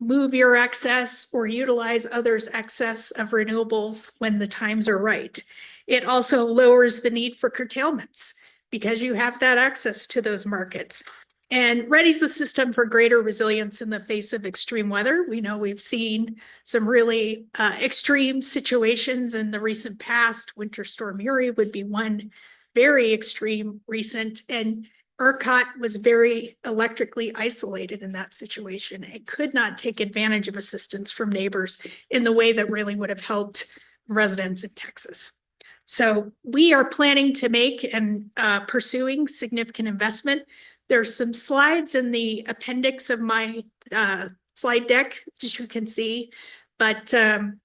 H: move your excess or utilize others' excess of renewables when the times are right. It also lowers the need for curtailments because you have that access to those markets, and readies the system for greater resilience in the face of extreme weather. We know we've seen some really extreme situations in the recent past. Winter Storm Uri would be one very extreme recent, and ERCOT was very electrically isolated in that situation. It could not take advantage of assistance from neighbors in the way that really would have helped residents in Texas. So we are planning to make and pursuing significant investment. There's some slides in the appendix of my slide deck, as you can see, but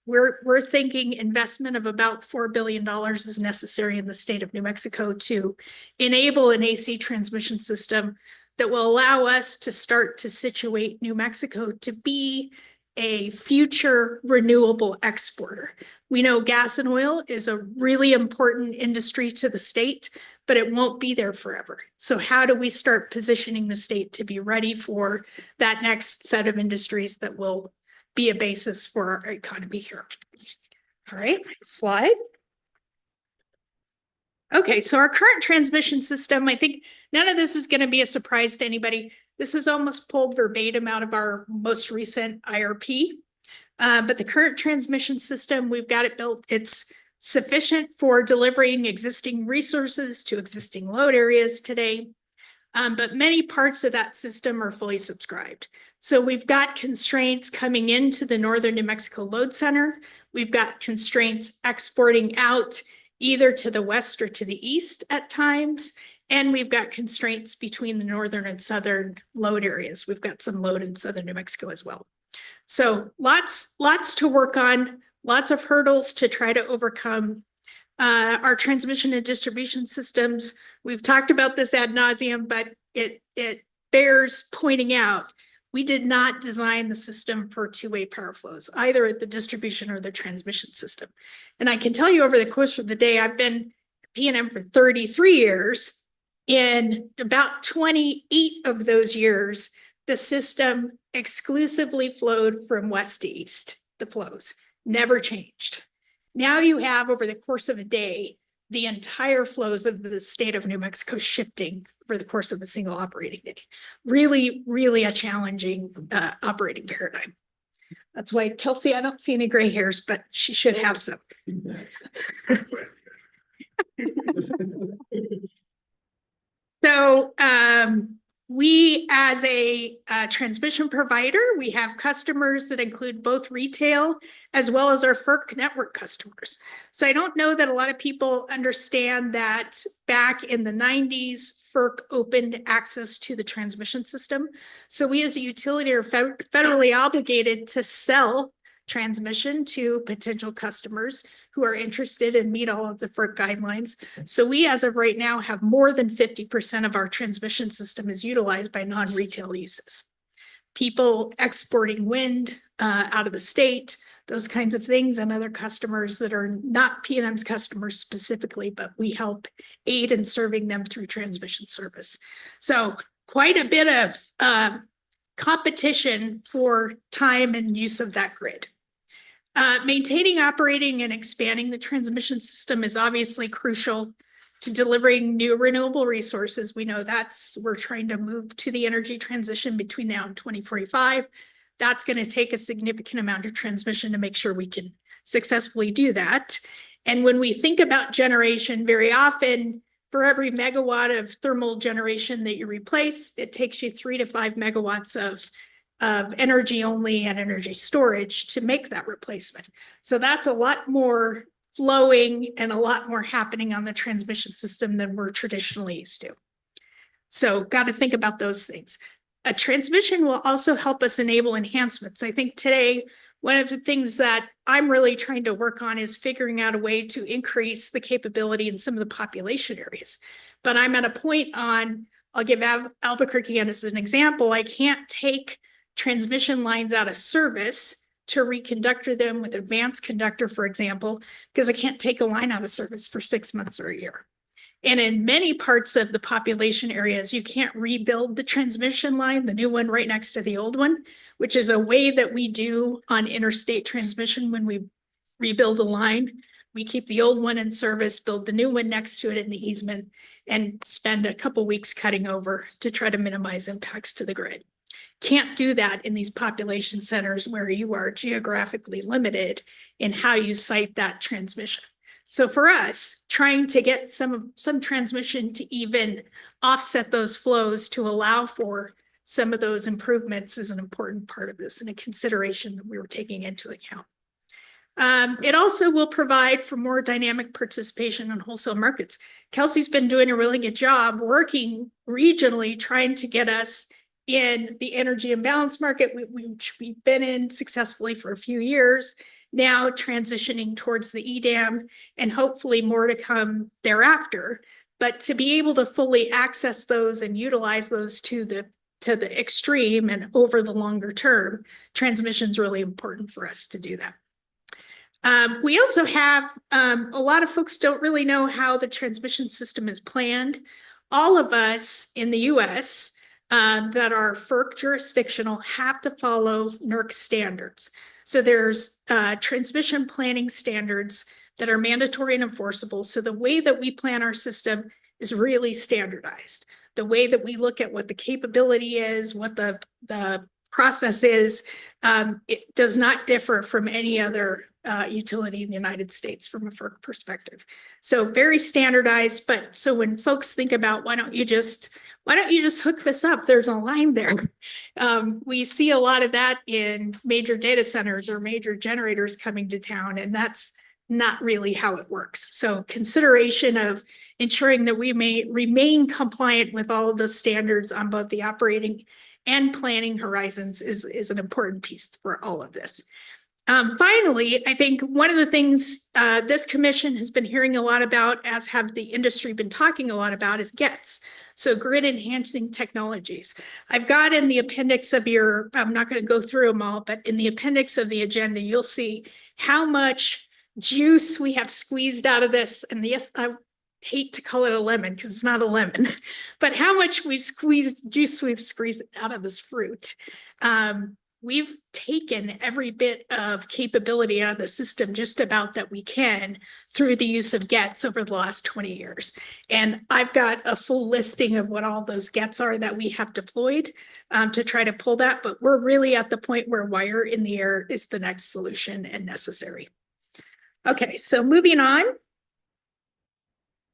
H: we're thinking investment of about $4 billion is necessary in the state of New Mexico to enable an AC transmission system that will allow us to start to situate New Mexico to be a future renewable exporter. We know gas and oil is a really important industry to the state, but it won't be there forever. So how do we start positioning the state to be ready for that next set of industries that will be a basis for our economy here? All right, next slide. Okay, so our current transmission system, I think none of this is going to be a surprise to anybody. This is almost pulled verbatim out of our most recent IRP. But the current transmission system, we've got it built. It's sufficient for delivering existing resources to existing load areas today. But many parts of that system are fully subscribed. So we've got constraints coming into the Northern New Mexico Load Center. We've got constraints exporting out either to the west or to the east at times. And we've got constraints between the northern and southern load areas. We've got some load in southern New Mexico as well. So lots to work on, lots of hurdles to try to overcome. Our transmission and distribution systems, we've talked about this ad nauseum, but it bears pointing out, we did not design the system for two-way power flows, either at the distribution or the transmission system. And I can tell you over the course of the day, I've been P&M for 33 years. In about 28 of those years, the system exclusively flowed from west to east, the flows never changed. Now you have, over the course of a day, the entire flows of the state of New Mexico shifting over the course of a single operating day. Really, really a challenging operating paradigm. That's why, Kelsey, I don't see any gray hairs, but she should have some. So we, as a transmission provider, we have customers that include both retail as well as our FERC network customers. So I don't know that a lot of people understand that back in the 90s, FERC opened access to the transmission system. So we as a utility are federally obligated to sell transmission to potential customers who are interested and meet all of the FERC guidelines. So we, as of right now, have more than 50% of our transmission system is utilized by non-retail uses. People exporting wind out of the state, those kinds of things, and other customers that are not P&M's customers specifically, but we help aid in serving them through transmission service. So quite a bit of competition for time and use of that grid. Maintaining, operating, and expanding the transmission system is obviously crucial to delivering new renewable resources. We know we're trying to move to the energy transition between now and 2045. That's going to take a significant amount of transmission to make sure we can successfully do that. And when we think about generation, very often for every megawatt of thermal generation that you replace, it takes you 3 to 5 megawatts of energy only and energy storage to make that replacement. So that's a lot more flowing and a lot more happening on the transmission system than we're traditionally used to. So got to think about those things. A transmission will also help us enable enhancements. I think today, one of the things that I'm really trying to work on is figuring out a way to increase the capability in some of the population areas. But I'm at a point on, I'll give Albuquerque as an example. I can't take transmission lines out of service to reconductor them with advanced conductor, for example, because I can't take a line out of service for 6 months or a year. And in many parts of the population areas, you can't rebuild the transmission line, the new one right next to the old one, which is a way that we do on interstate transmission when we rebuild a line. We keep the old one in service, build the new one next to it in the easement, and spend a couple weeks cutting over to try to minimize impacts to the grid. Can't do that in these population centers where you are geographically limited in how you site that transmission. So for us, trying to get some transmission to even offset those flows to allow for some of those improvements is an important part of this and a consideration that we were taking into account. It also will provide for more dynamic participation in wholesale markets. Kelsey's been doing a really good job working regionally, trying to get us in the energy imbalance market, which we've been in successfully for a few years. Now transitioning towards the EDAM and hopefully more to come thereafter. But to be able to fully access those and utilize those to the extreme and over the longer term, transmission is really important for us to do that. We also have a lot of folks don't really know how the transmission system is planned. All of us in the US that are FERC jurisdictional have to follow NERC standards. So there's transmission planning standards that are mandatory and enforceable. So the way that we plan our system is really standardized. The way that we look at what the capability is, what the process is, it does not differ from any other utility in the United States from a FERC perspective. So very standardized, but so when folks think about why don't you just hook this up? There's a line there. We see a lot of that in major data centers or major generators coming to town, and that's not really how it works. So consideration of ensuring that we may remain compliant with all of those standards on both the operating and planning horizons is an important piece for all of this. Finally, I think one of the things this commission has been hearing a lot about, as have the industry been talking a lot about, is GETS. So grid enhancing technologies. I've got in the appendix of your, I'm not going to go through them all, but in the appendix of the agenda, you'll see how much juice we have squeezed out of this. And yes, I hate to call it a lemon because it's not a lemon, but how much we've squeezed out of this fruit. We've taken every bit of capability out of the system just about that we can through the use of GETS over the last 20 years. And I've got a full listing of what all those GETS are that we have deployed to try to pull that. But we're really at the point where wire in the air is the next solution and necessary. Okay, so moving on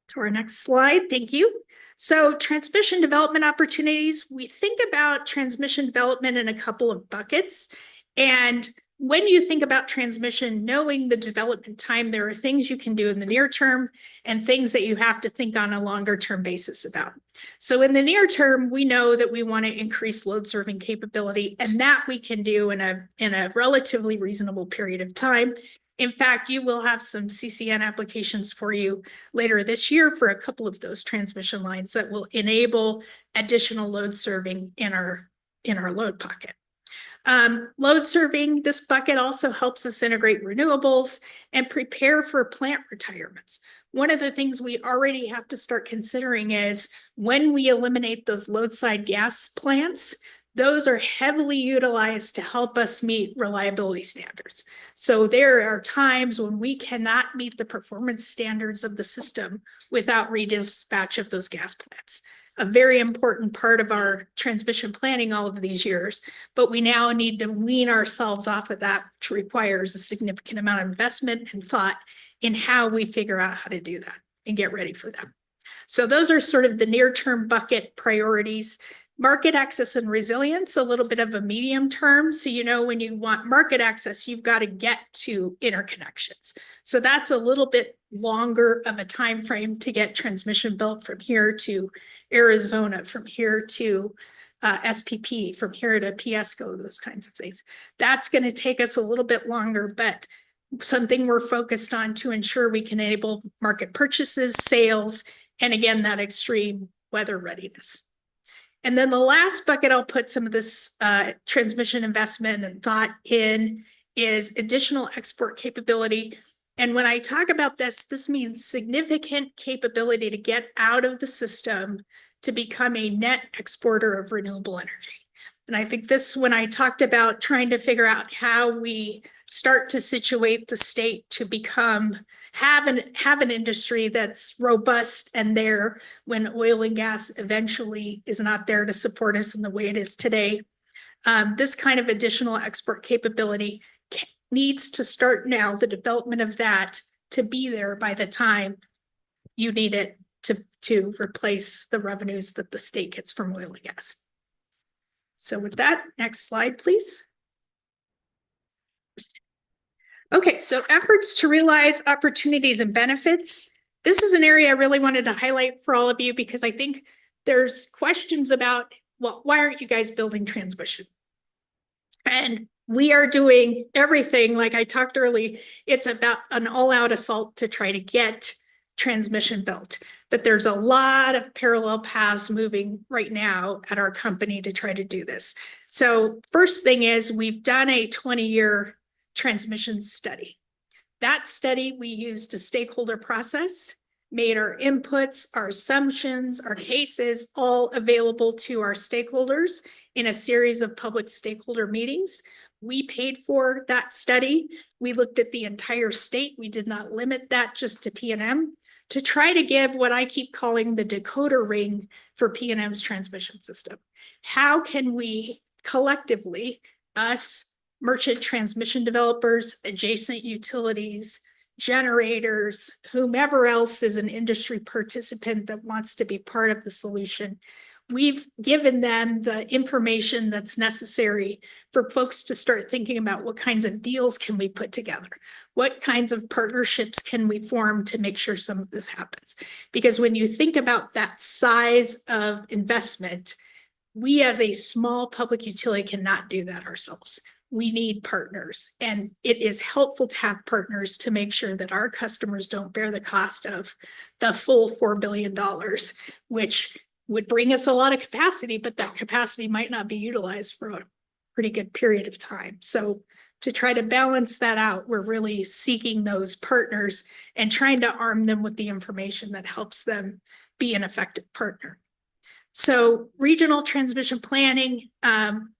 H: to our next slide. Thank you. So transmission development opportunities, we think about transmission development in a couple of buckets. And when you think about transmission, knowing the development time, there are things you can do in the near term and things that you have to think on a longer term basis about. So in the near term, we know that we want to increase load serving capability, and that we can do in a relatively reasonable period of time. In fact, you will have some CCN applications for you later this year for a couple of those transmission lines that will enable additional load serving in our load pocket. Load serving, this bucket also helps us integrate renewables and prepare for plant retirements. One of the things we already have to start considering is when we eliminate those load side gas plants, those are heavily utilized to help us meet reliability standards. So there are times when we cannot meet the performance standards of the system without redispatch of those gas plants. a very important part of our transmission planning all of these years. But we now need to wean ourselves off of that, which requires a significant amount of investment and thought in how we figure out how to do that and get ready for that. So those are sort of the near-term bucket priorities. Market access and resilience, a little bit of a medium term. So, you know, when you want market access, you've got to get to interconnections. So that's a little bit longer of a time frame to get transmission built from here to Arizona, from here to SPP, from here to PSCO, those kinds of things. That's going to take us a little bit longer, but something we're focused on to ensure we can enable market purchases, sales, and again, that extreme weather readiness. And then the last bucket I'll put some of this transmission investment and thought in is additional export capability. And when I talk about this, this means significant capability to get out of the system to become a net exporter of renewable energy. And I think this, when I talked about trying to figure out how we start to situate the state to have an industry that's robust and there when oil and gas eventually is not there to support us in the way it is today. This kind of additional export capability needs to start now, the development of that, to be there by the time you need it to replace the revenues that the state gets from oil and gas. So with that, next slide, please. Okay, so efforts to realize opportunities and benefits. This is an area I really wanted to highlight for all of you because I think there's questions about, well, why aren't you guys building transmission? And we are doing everything, like I talked earlier, it's about an all-out assault to try to get transmission built. But there's a lot of parallel paths moving right now at our company to try to do this. So first thing is we've done a 20-year transmission study. That study, we used a stakeholder process, made our inputs, our assumptions, our cases all available to our stakeholders in a series of public stakeholder meetings. We paid for that study. We looked at the entire state. We did not limit that just to PNM to try to give what I keep calling the decoder ring for PNM's transmission system. How can we collectively, us, merchant transmission developers, adjacent utilities, generators, whomever else is an industry participant that wants to be part of the solution, we've given them the information that's necessary for folks to start thinking about what kinds of deals can we put together? What kinds of partnerships can we form to make sure some of this happens? Because when you think about that size of investment, we as a small public utility cannot do that ourselves. We need partners, and it is helpful to have partners to make sure that our customers don't bear the cost of the full $4 billion, which would bring us a lot of capacity, but that capacity might not be utilized for a pretty good period of time. So to try to balance that out, we're really seeking those partners and trying to arm them with the information that helps them be an effective partner. So regional transmission planning,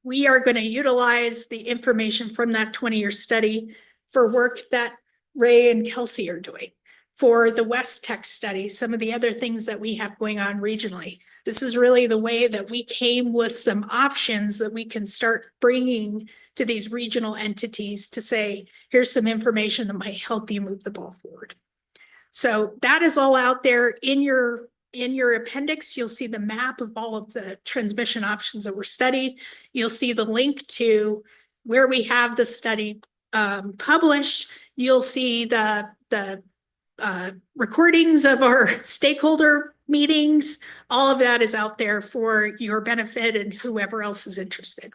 H: we are going to utilize the information from that 20-year study for work that Ray and Kelsey are doing. For the West Tech study, some of the other things that we have going on regionally. This is really the way that we came with some options that we can start bringing to these regional entities to say, here's some information that might help you move the ball forward. So that is all out there in your appendix. You'll see the map of all of the transmission options that were studied. You'll see the link to where we have the study published. You'll see the recordings of our stakeholder meetings. All of that is out there for your benefit and whoever else is interested.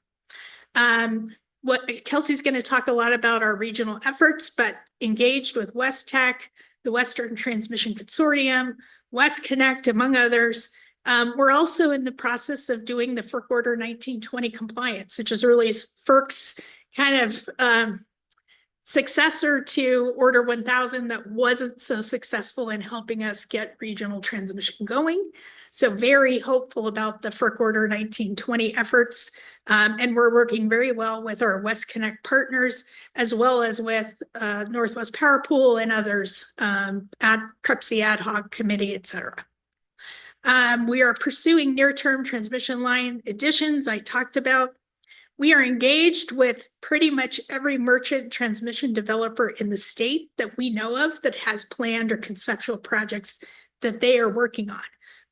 H: What Kelsey's going to talk a lot about our regional efforts, but engaged with West Tech, the Western Transmission Consortium, West Connect, among others. We're also in the process of doing the FERC Order 1920 compliance, which is really FERC's kind of successor to Order 1000 that wasn't so successful in helping us get regional transmission going. So very hopeful about the FERC Order 1920 efforts. And we're working very well with our West Connect partners, as well as with Northwest Power Pool and others, at CRPC Ad Hoc Committee, et cetera. We are pursuing near-term transmission line additions I talked about. We are engaged with pretty much every merchant transmission developer in the state that we know of that has planned or conceptual projects that they are working on.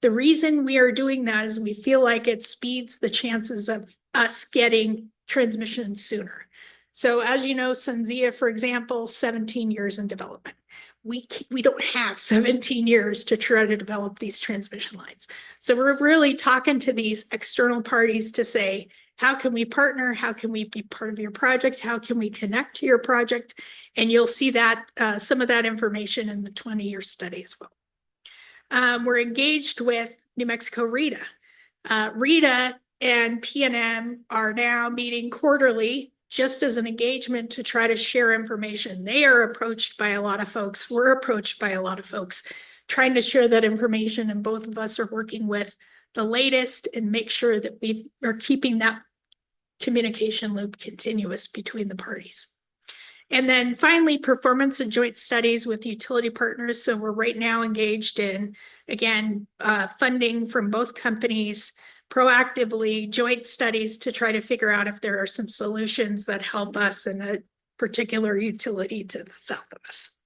H: The reason we are doing that is we feel like it speeds the chances of us getting transmission sooner. So as you know, Sunzia, for example, 17 years in development. We don't have 17 years to try to develop these transmission lines. So we're really talking to these external parties to say, how can we partner? How can we be part of your project? How can we connect to your project? And you'll see that some of that information in the 20-year study as well. We're engaged with New Mexico RETA. RETA and PNM are now meeting quarterly just as an engagement to try to share information. They are approached by a lot of folks. We're approached by a lot of folks trying to share that information, and both of us are working with the latest and make sure that we are keeping that communication loop continuous between the parties. And then finally, performance and joint studies with utility partners. So we're right now engaged in, again, funding from both companies, proactively joint studies to try to figure out if there are some solutions that help us in a particular utility to the south of us.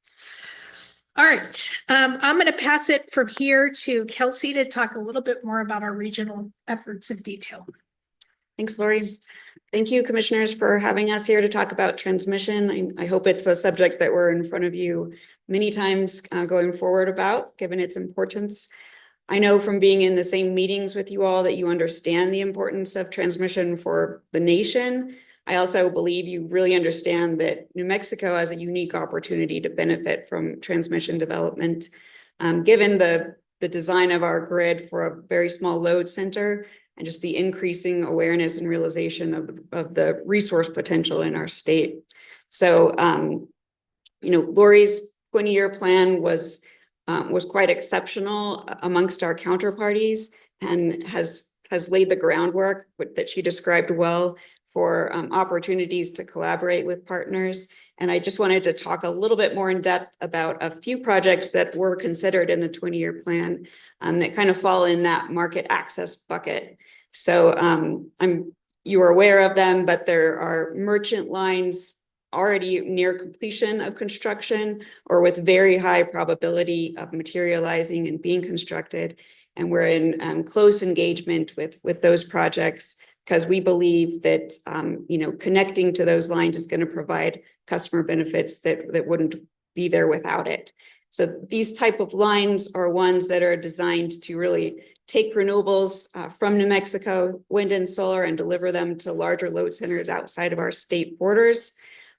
H: All right, I'm going to pass it from here to Kelsey to talk a little bit more about our regional efforts in detail.
I: Thanks, Lori. Thank you, commissioners, for having us here to talk about transmission. I hope it's a subject that we're in front of you many times going forward about, given its importance. I know from being in the same meetings with you all that you understand the importance of transmission for the nation. I also believe you really understand that New Mexico has a unique opportunity to benefit from transmission development, given the design of our grid for a very small load center and just the increasing awareness and realization of the resource potential in our state. So, Lori's 20-year plan was quite exceptional amongst our counterparties and has laid the groundwork that she described well for opportunities to collaborate with partners. And I just wanted to talk a little bit more in depth about a few projects that were considered in the 20-year plan that kind of fall in that market access bucket. So you are aware of them, but there are merchant lines already near completion of construction or with very high probability of materializing and being constructed. And we're in close engagement with those projects because we believe that, connecting to those lines is going to provide customer benefits that wouldn't be there without it. So these type of lines are ones that are designed to really take renewables from New Mexico, wind and solar, and deliver them to larger load centers outside of our state borders.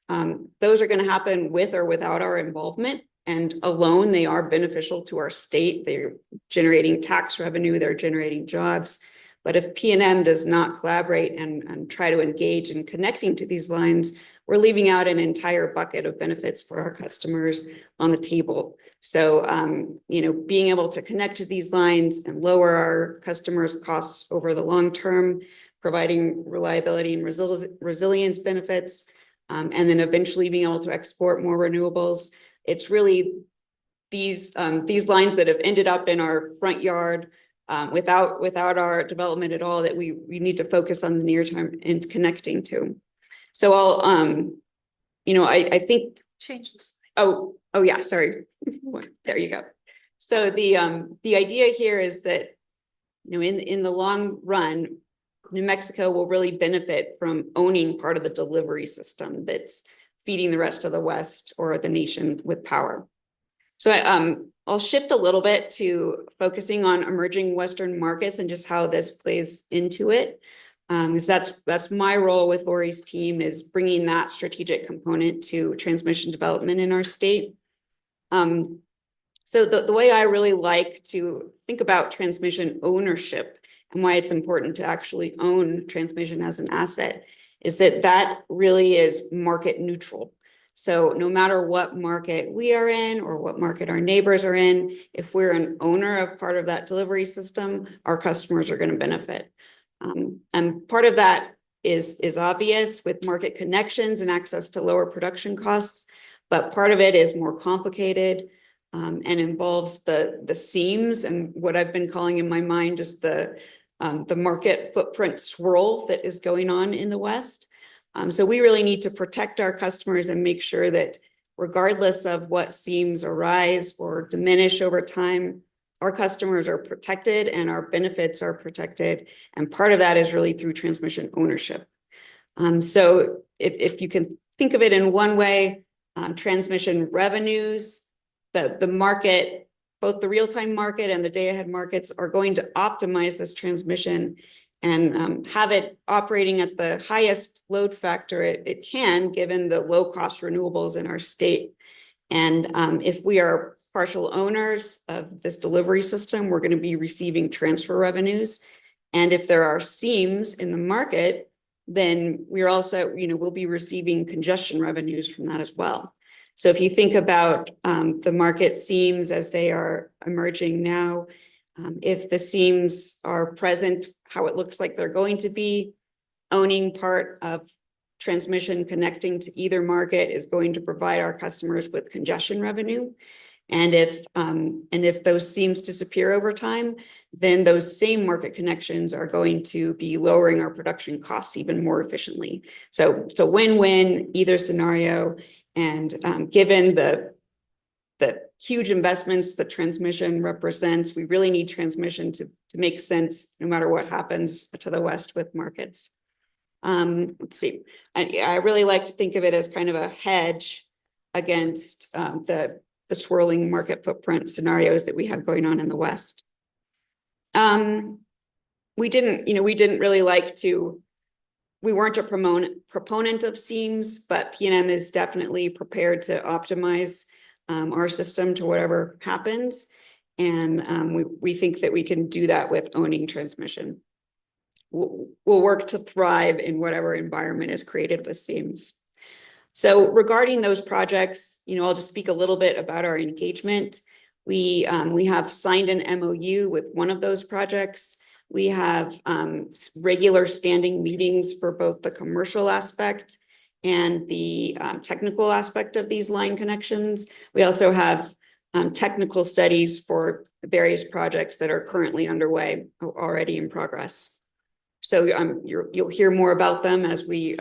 I: Those are going to happen with or without our involvement, and alone they are beneficial to our state. They're generating tax revenue, they're generating jobs. But if PNM does not collaborate and try to engage in connecting to these lines, we're leaving out an entire bucket of benefits for our customers on the table. So, being able to connect to these lines and lower our customers' costs over the long term, providing reliability and resilience benefits, and then eventually being able to export more renewables. It's really these lines that have ended up in our front yard without our development at all that we need to focus on the near term and connecting to. So I'll, I think.
H: Change this.
I: Oh yeah, sorry. There you go. So the idea here is that, in the long run, New Mexico will really benefit from owning part of the delivery system that's feeding the rest of the West or the nation with power. So I'll shift a little bit to focusing on emerging Western markets and just how this plays into it. Because that's my role with Lori's team, is bringing that strategic component to transmission development in our state. So the way I really like to think about transmission ownership and why it's important to actually own transmission as an asset is that really is market neutral. So no matter what market we are in or what market our neighbors are in, if we're an owner of part of that delivery system, our customers are going to benefit. And part of that is obvious with market connections and access to lower production costs, but part of it is more complicated. and involves the seams and what I've been calling in my mind just the market footprint swirl that is going on in the West. So we really need to protect our customers and make sure that regardless of what seams arise or diminish over time, our customers are protected and our benefits are protected. And part of that is really through transmission ownership. So if you can think of it in one way, transmission revenues, the market, both the real-time market and the day-ahead markets are going to optimize this transmission and have it operating at the highest load factor it can, given the low-cost renewables in our state. And if we are partial owners of this delivery system, we're going to be receiving transfer revenues. And if there are seams in the market, then we're also, we'll be receiving congestion revenues from that as well. So if you think about the market seams as they are emerging now, if the seams are present, how it looks like they're going to be, owning part of transmission connecting to either market is going to provide our customers with congestion revenue. And if those seams disappear over time, then those same market connections are going to be lowering our production costs even more efficiently. So win-win either scenario. And given the huge investments that transmission represents, we really need transmission to make sense no matter what happens to the West with markets. Let's see. I really like to think of it as kind of a hedge against the swirling market footprint scenarios that we have going on in the West. We didn't really like to. We weren't a proponent of seams, but PNM is definitely prepared to optimize our system to whatever happens. And we think that we can do that with owning transmission. We'll work to thrive in whatever environment is created with seams. So regarding those projects, I'll just speak a little bit about our engagement. We have signed an MOU with one of those projects. We have regular standing meetings for both the commercial aspect and the technical aspect of these line connections. We also have technical studies for various projects that are currently underway, already in progress. So you'll hear more about them as we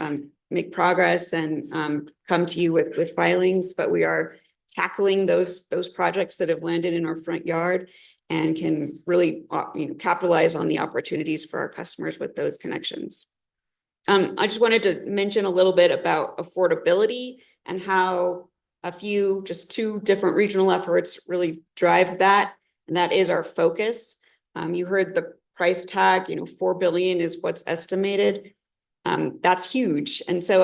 I: make progress and come to you with filings, but we are tackling those projects that have landed in our front yard and can really capitalize on the opportunities for our customers with those connections. I just wanted to mention a little bit about affordability and how just two different regional efforts really drive that, and that is our focus. You heard the price tag, $4 billion is what's estimated. That's huge. And so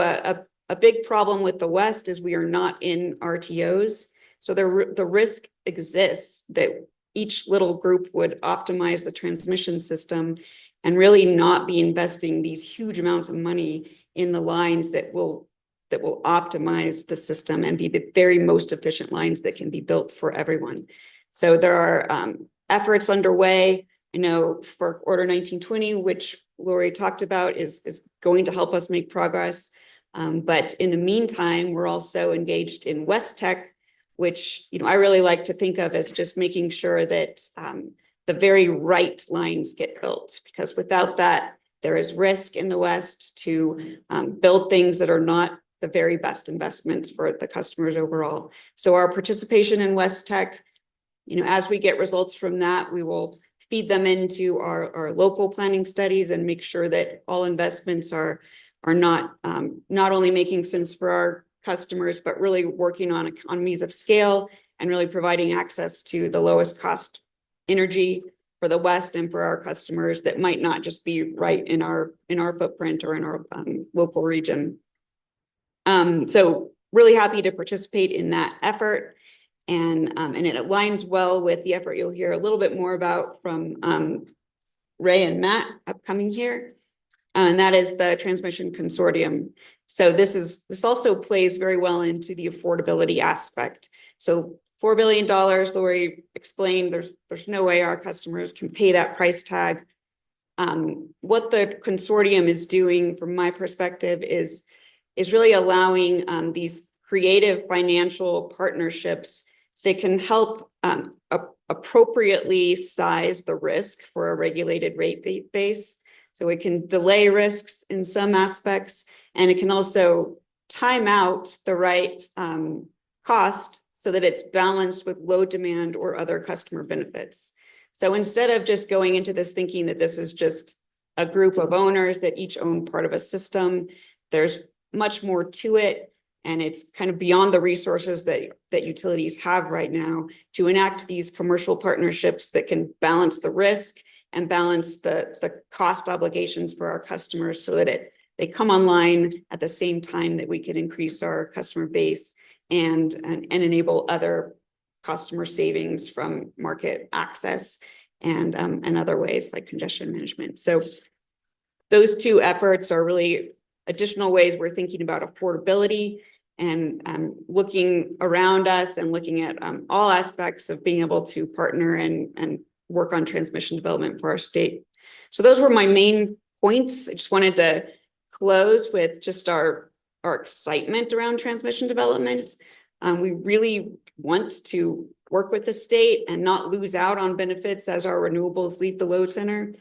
I: a big problem with the West is we are not in RTOs. So the risk exists that each little group would optimize the transmission system and really not be investing these huge amounts of money in the lines that will optimize the system and be the very most efficient lines that can be built for everyone. So there are efforts underway. I know for Order 1920, which Lori talked about, is going to help us make progress. But in the meantime, we're also engaged in West Tech, which I really like to think of as just making sure that the very right lines get built, because without that, there is risk in the West to build things that are not the very best investments for the customers overall. So our participation in West Tech, as we get results from that, we will feed them into our local planning studies and make sure that all investments are not only making sense for our customers, but really working on economies of scale and really providing access to the lowest cost energy for the West and for our customers that might not just be right in our footprint or in our local region. So really happy to participate in that effort. And it aligns well with the effort you'll hear a little bit more about from Ray and Matt upcoming here. And that is the Transmission Consortium. So this also plays very well into the affordability aspect. So $4 billion, Lori explained, there's no way our customers can pay that price tag. What the consortium is doing, from my perspective, is really allowing these creative financial partnerships they can help appropriately size the risk for a regulated rate base. So it can delay risks in some aspects, and it can also time out the right cost so that it's balanced with load demand or other customer benefits. So instead of just going into this thinking that this is just a group of owners that each own part of a system, there's much more to it. And it's kind of beyond the resources that utilities have right now to enact these commercial partnerships that can balance the risk and balance the cost obligations for our customers so that they come online at the same time that we can increase our customer base and enable other customer savings from market access and other ways like congestion management. So those two efforts are really additional ways we're thinking about affordability and looking around us and looking at all aspects of being able to partner and work on transmission development for our state. So those were my main points. I just wanted to close with just our excitement around transmission development. We really want to work with the state and not lose out on benefits as our renewables leave the load center.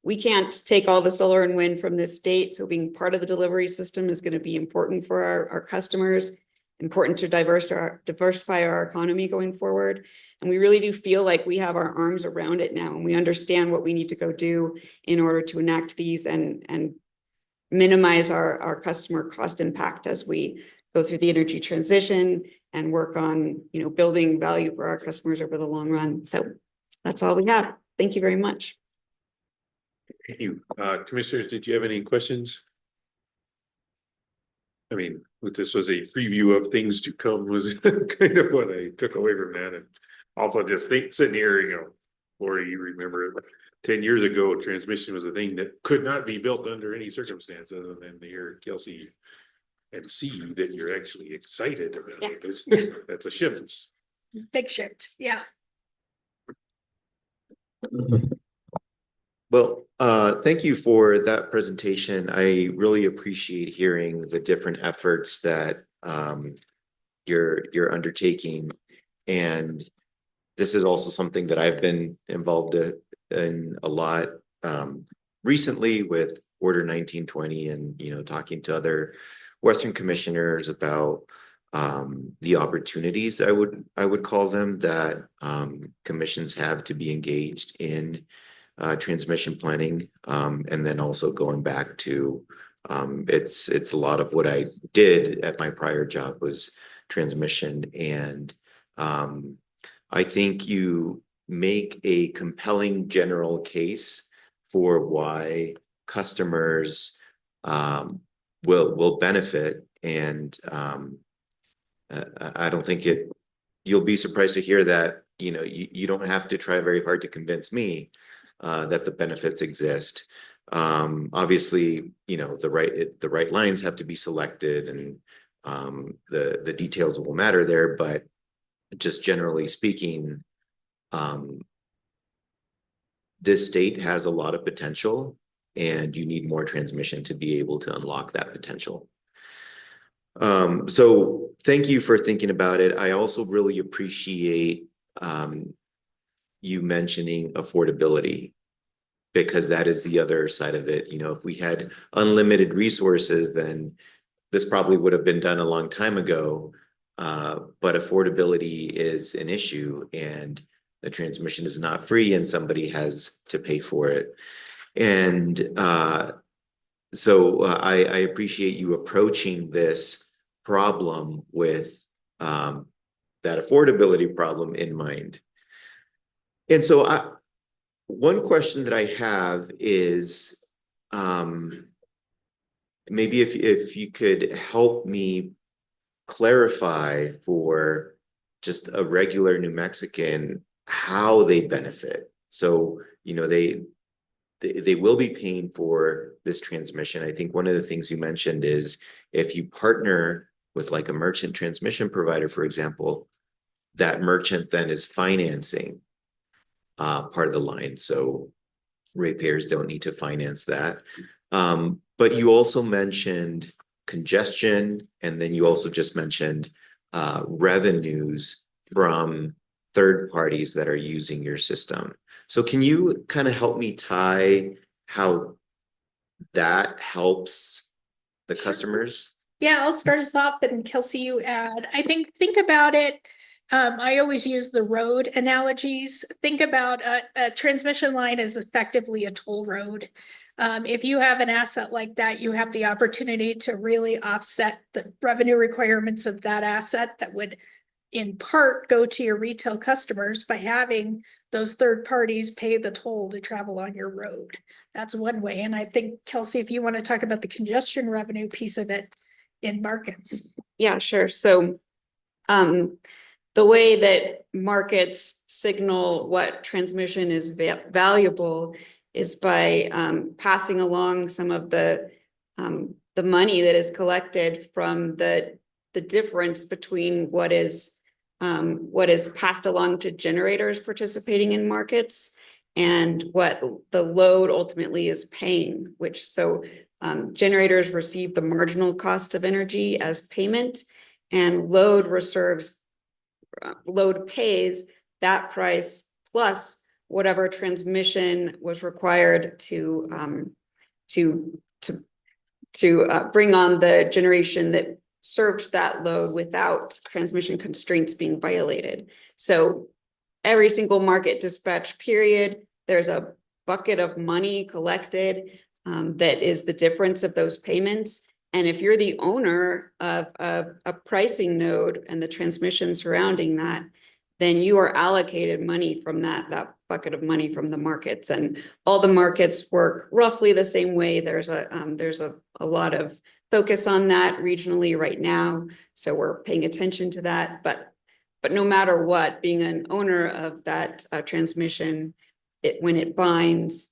I: We can't take all the solar and wind from this state, so being part of the delivery system is going to be important for our customers, important to diversify our economy going forward. And we really do feel like we have our arms around it now, and we understand what we need to go do in order to enact these and minimize our customer cost impact as we go through the energy transition and work on, building value for our customers over the long run. So that's all we have. Thank you very much.
A: Thank you. Commissioners, did you have any questions? I mean, this was a preview of things to come was kind of what I took away from that. And also just sitting here, Lori, you remember 10 years ago, transmission was a thing that could not be built under any circumstance other than to hear Kelsey and see that you're actually excited about it. That's a shift.
H: Big shift, yeah.
C: Well, thank you for that presentation. I really appreciate hearing the different efforts that you're undertaking. And this is also something that I've been involved in a lot recently with Order 1920 and, talking to other Western commissioners about the opportunities, I would call them, that commissions have to be engaged in transmission planning, and then also going back to it's a lot of what I did at my prior job was transmission. And I think you make a compelling general case for why customers will benefit. And I don't think you'll be surprised to hear that, you don't have to try very hard to convince me that the benefits exist. Obviously, the right lines have to be selected, and the details will matter there. But just generally speaking, this state has a lot of potential, and you need more transmission to be able to unlock that potential. So thank you for thinking about it. I also really appreciate you mentioning affordability, because that is the other side of it. If we had unlimited resources, then this probably would have been done a long time ago. But affordability is an issue, and the transmission is not free, and somebody has to pay for it. And so I appreciate you approaching this problem with that affordability problem in mind. And so one question that I have is, maybe if you could help me clarify for just a regular New Mexican how they benefit. So, they will be paying for this transmission. I think one of the things you mentioned is if you partner with like a merchant transmission provider, for example, that merchant then is financing part of the line. So ratepayers don't need to finance that. But you also mentioned congestion, and then you also just mentioned revenues from third parties that are using your system. So can you kind of help me tie how that helps the customers?
H: Yeah, I'll start us off and Kelsey, you add. Think about it. I always use the road analogies. Think about a transmission line as effectively a toll road. If you have an asset like that, you have the opportunity to really offset the revenue requirements of that asset that would in part go to your retail customers by having those third parties pay the toll to travel on your road. That's one way. And I think, Kelsey, if you want to talk about the congestion revenue piece of it in markets.
I: Yeah, sure. So the way that markets signal what transmission is valuable is by passing along some of the money that is collected from the difference between what is passed along to generators participating in markets and what the load ultimately is paying, which generators receive the marginal cost of energy as payment, and load pays that price plus whatever transmission was required to bring on the generation that served that load without transmission constraints being violated. So every single market dispatch period, there's a bucket of money collected that is the difference of those payments. And if you're the owner of a pricing node and the transmission surrounding that, then you are allocated money from that bucket of money from the markets. And all the markets work roughly the same way. There's a lot of focus on that regionally right now. So we're paying attention to that. But no matter what, being an owner of that transmission, when it binds,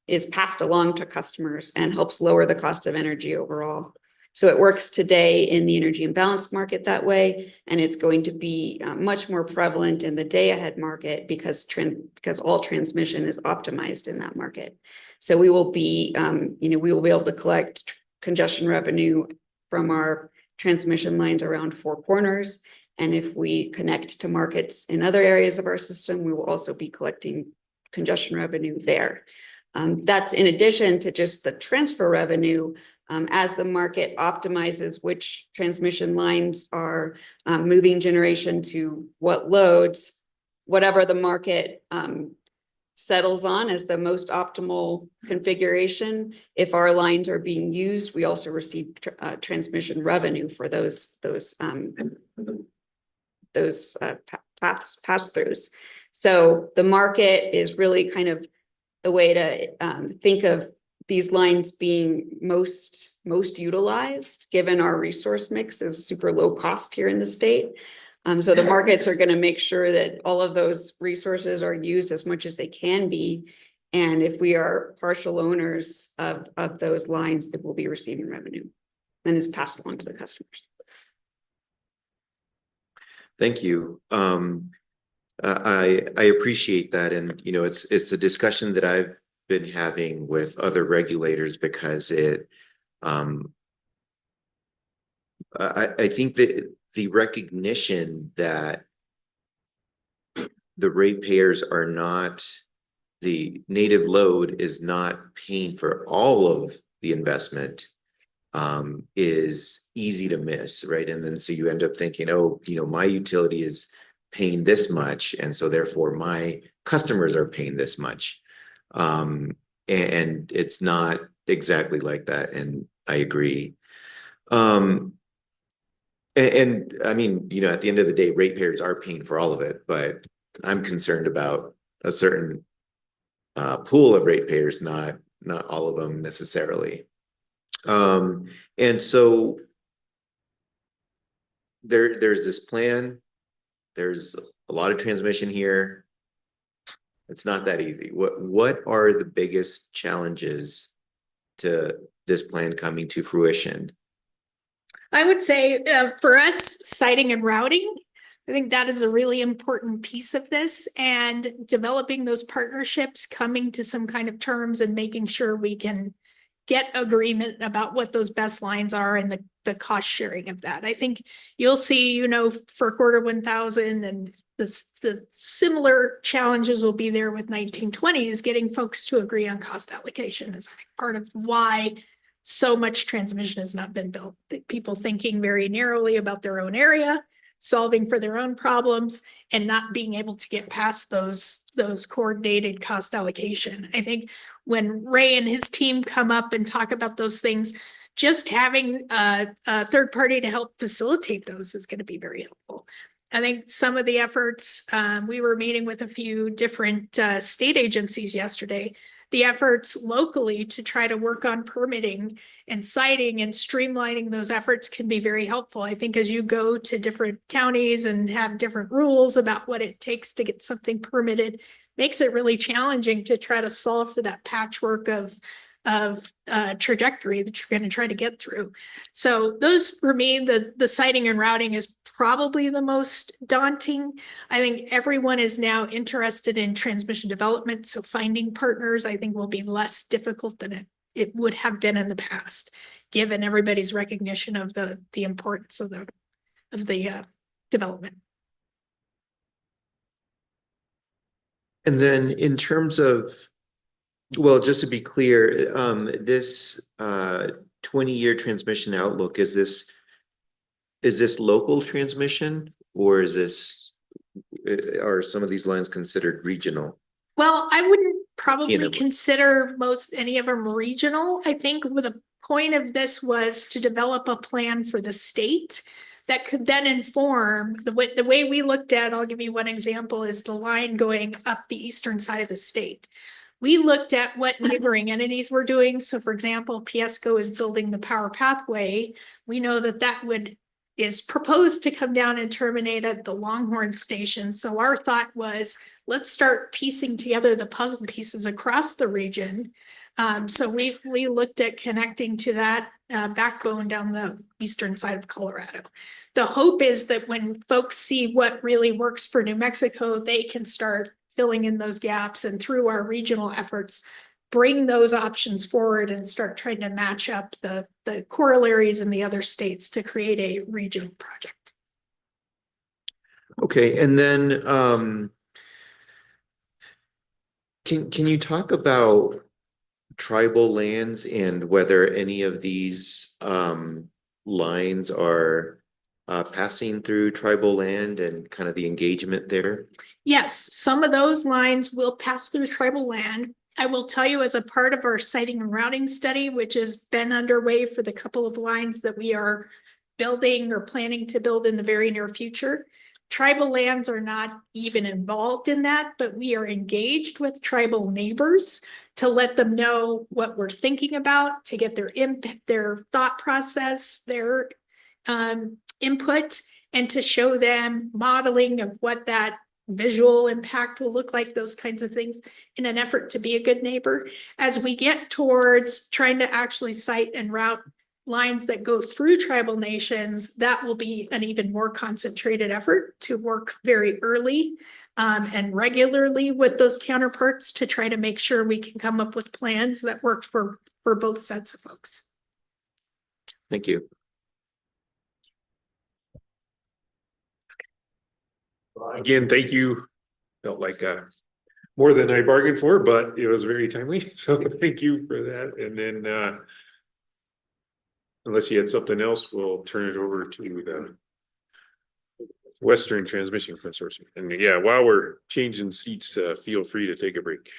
I: is passed along to customers and helps lower the cost of energy overall. So it works today in the energy imbalance market that way, and it's going to be much more prevalent in the day ahead market because all transmission is optimized in that market. So we will be, we will be able to collect congestion revenue from our transmission lines around Four Corners. And if we connect to markets in other areas of our system, we will also be collecting congestion revenue there. That's in addition to just the transfer revenue. As the market optimizes which transmission lines are moving generation to what loads, whatever the market settles on as the most optimal configuration. If our lines are being used, we also receive transmission revenue for those pass-throughs. So the market is really kind of the way to think of these lines being most utilized, given our resource mix is super low cost here in the state. So the markets are going to make sure that all of those resources are used as much as they can be. And if we are partial owners of those lines, that will be receiving revenue and is passed along to the customers.
C: Thank you. I appreciate that. And, it's a discussion that I've been having with other regulators because I think that the recognition that the ratepayers are not, the native load is not paying for all of the investment is easy to miss, right? And then so you end up thinking, oh, my utility is paying this much, and so therefore my customers are paying this much. And it's not exactly like that, and I agree. And I mean, at the end of the day, ratepayers are paying for all of it, but I'm concerned about a certain pool of ratepayers, not all of them necessarily. And so there's this plan. There's a lot of transmission here. It's not that easy. What are the biggest challenges to this plan coming to fruition?
H: I would say for us, siting and routing, I think that is a really important piece of this, and developing those partnerships, coming to some kind of terms and making sure we can get agreement about what those best lines are and the cost sharing of that. I think you'll see, for quarter 1,000 and the similar challenges will be there with 1920 is getting folks to agree on cost allocation is part of why so much transmission has not been built. People thinking very narrowly about their own area, solving for their own problems, and not being able to get past those coordinated cost allocation. I think when Ray and his team come up and talk about those things, just having a third party to help facilitate those is going to be very helpful. I think some of the efforts, we were meeting with a few different state agencies yesterday, the efforts locally to try to work on permitting and siting and streamlining those efforts can be very helpful. I think as you go to different counties and have different rules about what it takes to get something permitted, makes it really challenging to try to solve for that patchwork of trajectory that you're going to try to get through. So those for me, the siting and routing is probably the most daunting. I think everyone is now interested in transmission development. So finding partners, I think, will be less difficult than it would have been in the past, given everybody's recognition of the importance of the development.
C: And then in terms of, well, just to be clear, this 20-year transmission outlook, is this local transmission, or are some of these lines considered regional?
H: Well, I wouldn't probably consider any of them regional. I think the point of this was to develop a plan for the state that could then inform the way we looked at, I'll give you one example, is the line going up the eastern side of the state. We looked at what neighboring entities were doing. So for example, PSCO is building the power pathway. We know that is proposed to come down and terminate at the Longhorn station. So our thought was, let's start piecing together the puzzle pieces across the region. So we looked at connecting to that backbone down the eastern side of Colorado. The hope is that when folks see what really works for New Mexico, they can start filling in those gaps, and through our regional efforts, bring those options forward and start trying to match up the corollaries in the other states to create a regional project.
C: Okay, and then can you talk about tribal lands and whether any of these lines are passing through tribal land and kind of the engagement there?
H: Yes, some of those lines will pass through tribal land. I will tell you, as a part of our siting and routing study, which has been underway for the couple of lines that we are building or planning to build in the very near future, tribal lands are not even involved in that, but we are engaged with tribal neighbors to let them know what we're thinking about, to get their thought process, their input, and to show them modeling of what that visual impact will look like, those kinds of things, in an effort to be a good neighbor. As we get towards trying to actually site and route lines that go through tribal nations, that will be an even more concentrated effort to work very early and regularly with those counterparts to try to make sure we can come up with plans that work for both sets of folks.
C: Thank you.
A: Again, thank you. Felt like more than I bargained for, but it was very timely. So thank you for that. And then unless you had something else, we'll turn it over to the Western Transmission Consortium. And yeah, while we're changing seats, feel free to take a break.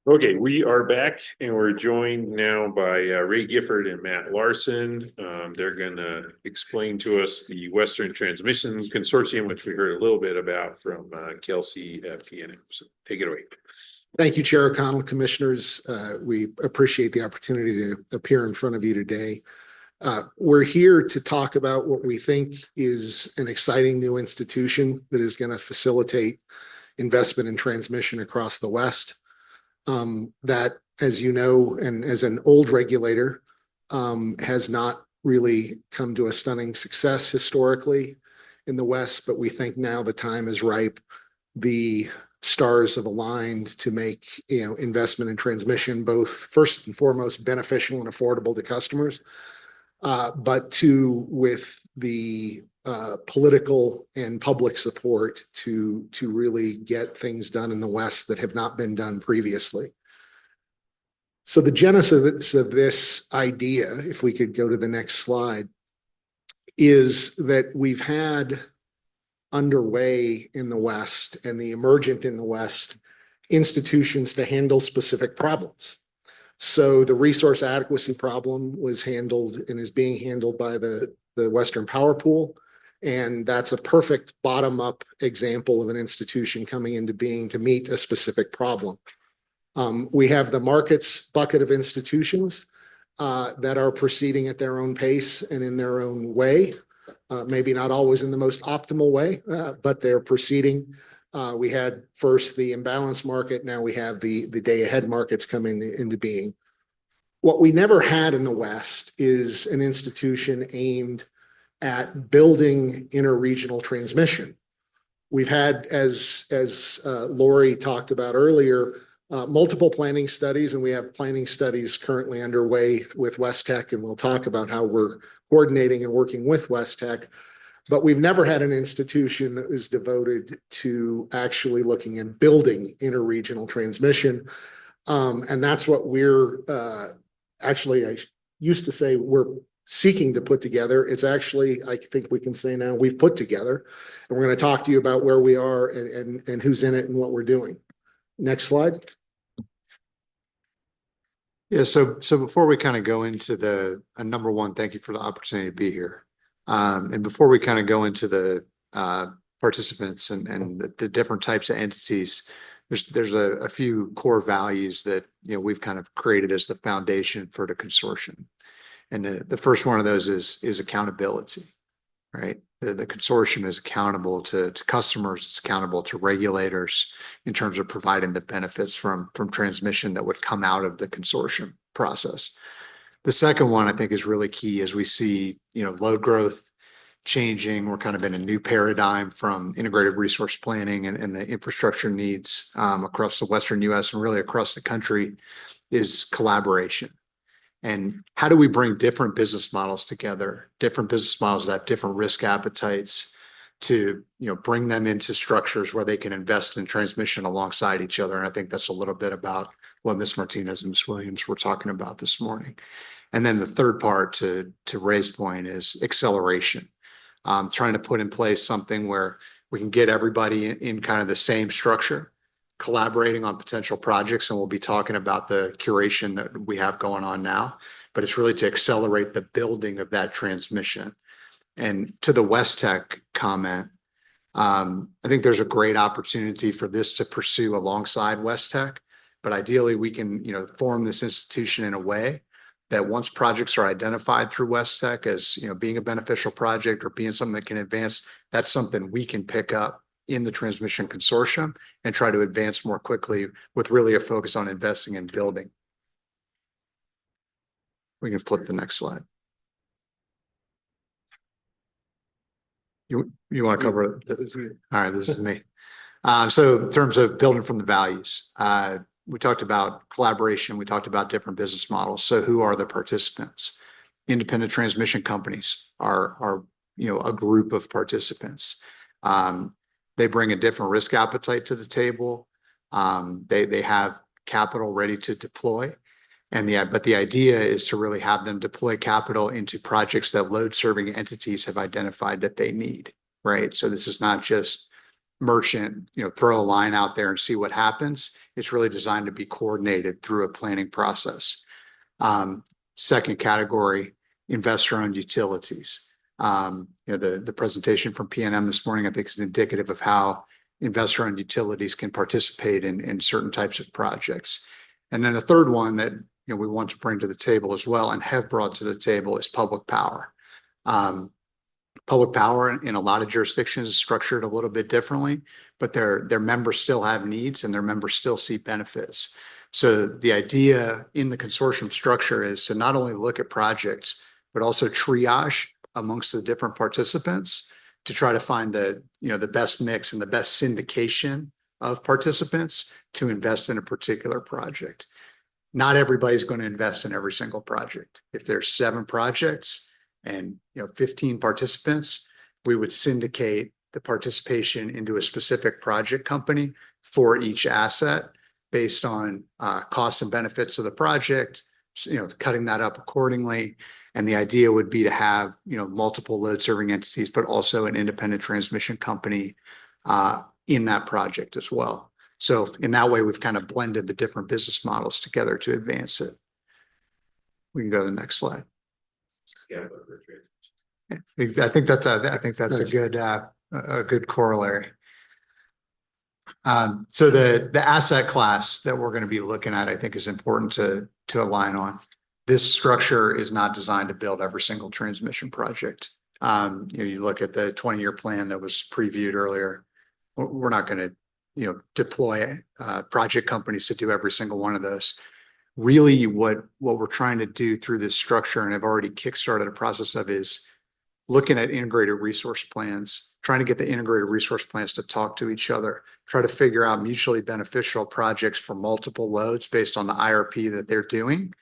A: Okay, we are back and we're joined now by Ray Gifford and Matt Larson. They're gonna explain to us the Western Transmission Consortium, which we heard a little bit about from Kelsey at TNM. So take it away.
J: Thank you, Chair O'Connell, Commissioners. We appreciate the opportunity to appear in front of you today. We're here to talk about what we think is an exciting new institution that is going to facilitate investment in transmission across the West. That, as you know, and as an old regulator, has not really come to a stunning success historically in the West, but we think now the time is ripe. The stars have aligned to make, investment in transmission, both first and foremost beneficial and affordable to customers, but with the political and public support to really get things done in the West that have not been done previously. So the genesis of this idea, if we could go to the next slide, is that we've had underway in the West and the emergent in the West institutions to handle specific problems. So the resource adequacy problem was handled and is being handled by the Western Power Pool. And that's a perfect bottom-up example of an institution coming into being to meet a specific problem. We have the markets bucket of institutions that are proceeding at their own pace and in their own way. Maybe not always in the most optimal way, but they're proceeding. We had first the imbalance market. Now we have the day ahead markets coming into being. What we never had in the West is an institution aimed at building interregional transmission. We've had, as Lori talked about earlier, multiple planning studies, and we have planning studies currently underway with West Tech, and we'll talk about how we're coordinating and working with West Tech. But we've never had an institution that was devoted to actually looking at building interregional transmission. And that's what we're actually, I used to say we're seeking to put together. It's actually, I think we can say now, we've put together. And we're going to talk to you about where we are and who's in it and what we're doing. Next slide.
K: Yeah, so before we kind of go into number one, thank you for the opportunity to be here. And before we kind of go into the participants and the different types of entities, there's a few core values that we've kind of created as the foundation for the consortium. And the first one of those is accountability, right? The consortium is accountable to customers, it's accountable to regulators in terms of providing the benefits from transmission that would come out of the consortium process. The second one I think is really key as we see, load growth changing. We're kind of in a new paradigm from integrated resource planning and the infrastructure needs across the Western US and really across the country is collaboration. And how do we bring different business models together, different business models that have different risk appetites to, bring them into structures where they can invest in transmission alongside each other. And I think that's a little bit about what Ms. Martinez and Ms. Williams were talking about this morning. And then the third part to Ray's point is acceleration. Trying to put in place something where we can get everybody in kind of the same structure, collaborating on potential projects, and we'll be talking about the curation that we have going on now, but it's really to accelerate the building of that transmission. And to the West Tech comment, I think there's a great opportunity for this to pursue alongside West Tech, but ideally we can, form this institution in a way that once projects are identified through West Tech as, being a beneficial project or being something that can advance, that's something we can pick up in the transmission consortium and try to advance more quickly with really a focus on investing in building. We can flip the next slide. You want to cover it? All right, this is me. So in terms of building from the values, we talked about collaboration. We talked about different business models. So who are the participants? Independent transmission companies are a group of participants. They bring a different risk appetite to the table. They have capital ready to deploy. But the idea is to really have them deploy capital into projects that load serving entities have identified that they need, right? So this is not just merchant, throw a line out there and see what happens. It's really designed to be coordinated through a planning process. Second category, investor-owned utilities. The presentation from PNM this morning, I think, is indicative of how investor-owned utilities can participate in certain types of projects. And then the third one that we want to bring to the table as well and have brought to the table is public power. Public power in a lot of jurisdictions is structured a little bit differently, but their members still have needs and their members still see benefits. So the idea in the consortium structure is to not only look at projects, but also triage amongst the different participants to try to find the best mix and the best syndication of participants to invest in a particular project. Not everybody's going to invest in every single project. If there's 7 projects and 15 participants, we would syndicate the participation into a specific project company for each asset based on costs and benefits of the project, cutting that up accordingly. And the idea would be to have multiple load serving entities, but also an independent transmission company in that project as well. So in that way, we've kind of blended the different business models together to advance it. We can go to the next slide.
D: Yeah.
K: I think that's a good corollary. So the asset class that we're going to be looking at, I think, is important to align on. This structure is not designed to build every single transmission project. You look at the 20-year plan that was previewed earlier. We're not going to deploy project companies to do every single one of those. Really, what we're trying to do through this structure, and I've already kickstarted a process of, is looking at integrated resource plans, trying to get the integrated resource plans to talk to each other, try to figure out mutually beneficial projects for multiple loads based on the IRP that they're doing,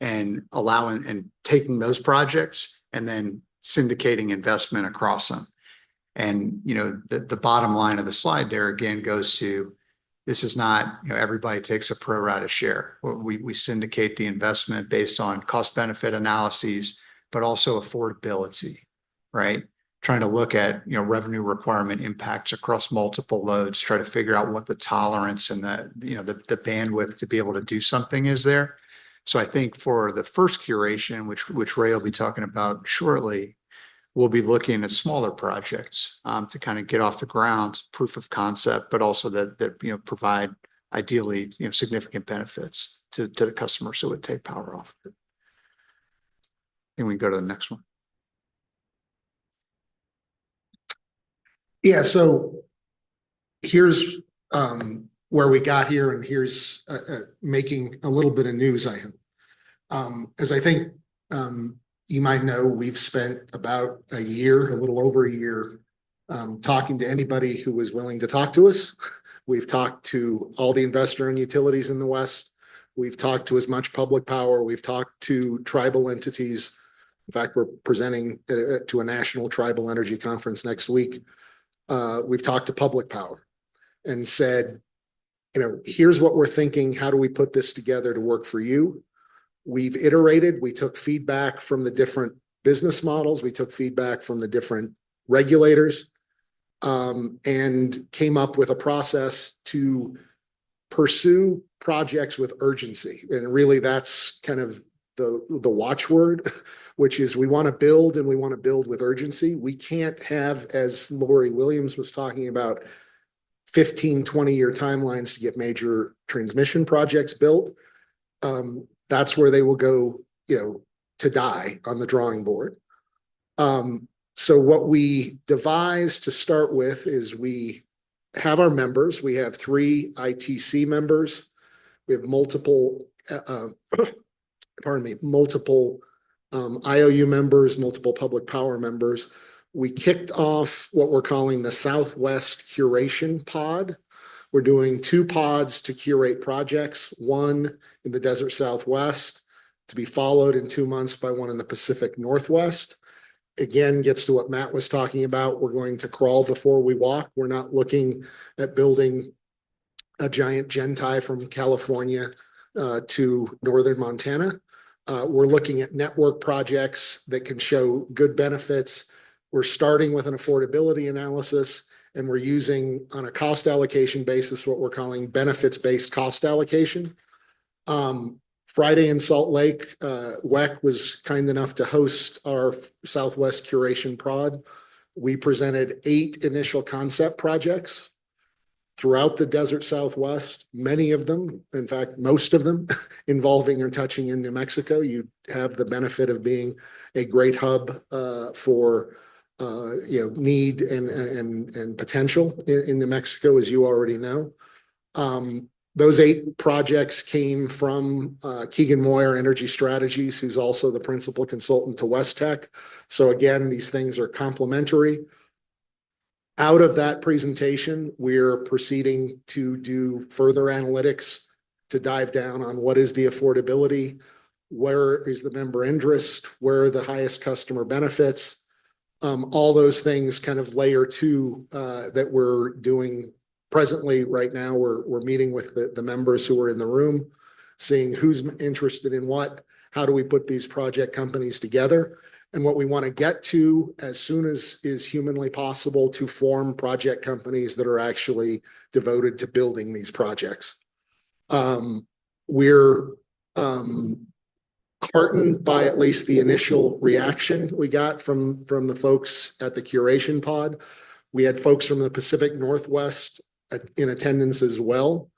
K: and allowing and taking those projects and then syndicating investment across them. And the bottom line of the slide there again goes to, this is not everybody takes a pro rata share. We syndicate the investment based on cost benefit analyses, but also affordability, right? Trying to look at revenue requirement impacts across multiple loads, try to figure out what the tolerance and the bandwidth to be able to do something is there. So I think for the first curation, which Ray will be talking about shortly, we'll be looking at smaller projects to kind of get off the ground, proof of concept, but also that provide ideally significant benefits to the customer, so it would take power off of it. And we can go to the next one.
J: Yeah, so here's where we got here, and here's making a little bit of news, I hope. As I think you might know, we've spent about a little over a year, talking to anybody who was willing to talk to us. We've talked to all the investor-owned utilities in the West. We've talked to as much public power. We've talked to tribal entities. In fact, we're presenting to a national tribal energy conference next week. We've talked to public power and said, here's what we're thinking. How do we put this together to work for you? We've iterated. We took feedback from the different business models. We took feedback from the different regulators, and came up with a process to pursue projects with urgency. And really, that's kind of the watchword, which is we want to build, and we want to build with urgency. We can't have, as Lori Williams was talking about, 15, 20-year timelines to get major transmission projects built. That's where they will go, to die on the drawing board. So what we devised to start with is we have our members. We have 3 ITC members. We have multiple IOU members, multiple public power members. We kicked off what we're calling the Southwest Curation Pod. We're doing 2 pods to curate projects, one in the Desert Southwest, to be followed in 2 months by one in the Pacific Northwest. Again, gets to what Matt was talking about. We're going to crawl before we walk. We're not looking at building a giant gentie from California to northern Montana. We're looking at network projects that can show good benefits. We're starting with an affordability analysis, and we're using on a cost allocation basis what we're calling benefits-based cost allocation. Friday in Salt Lake, WEC was kind enough to host our Southwest Curation Prod. We presented 8 initial concept projects throughout the desert Southwest, many of them, in fact, most of them involving or touching in New Mexico. You have the benefit of being a great hub for need and potential in New Mexico, as you already know. Those 8 projects came from Keegan Moyer Energy Strategies, who's also the principal consultant to West Tech. So again, these things are complementary. Out of that presentation, we're proceeding to do further analytics to dive down on what is the affordability, where is the member interest, where are the highest customer benefits. All those things kind of layer 2 that we're doing presently right now. We're meeting with the members who are in the room, seeing who's interested in what, how do we put these project companies together, and what we want to get to as soon as is humanly possible to form project companies that are actually devoted to building these projects. We're heartened by at least the initial reaction we got from the folks at the Curation Pod. We had folks from the Pacific Northwest in attendance as well,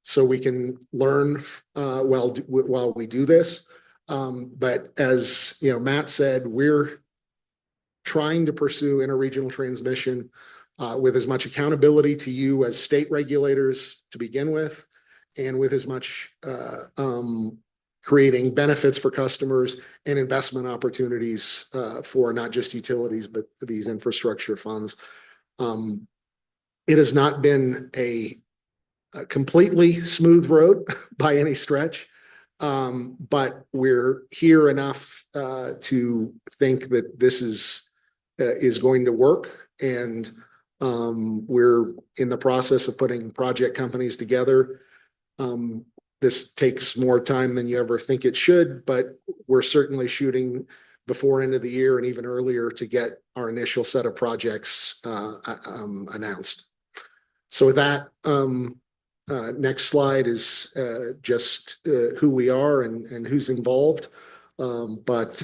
J: so we can learn while we do this. But as you know, Matt said, we're trying to pursue interregional transmission with as much accountability to you as state regulators to begin with, and with as much creating benefits for customers and investment opportunities for not just utilities, but these infrastructure funds. It has not been a completely smooth road by any stretch, but we're here enough to think that this is going to work, and we're in the process of putting project companies together. This takes more time than you ever think it should, but we're certainly shooting before end of the year and even earlier to get our initial set of projects announced. So with that, next slide is just who we are and who's involved. But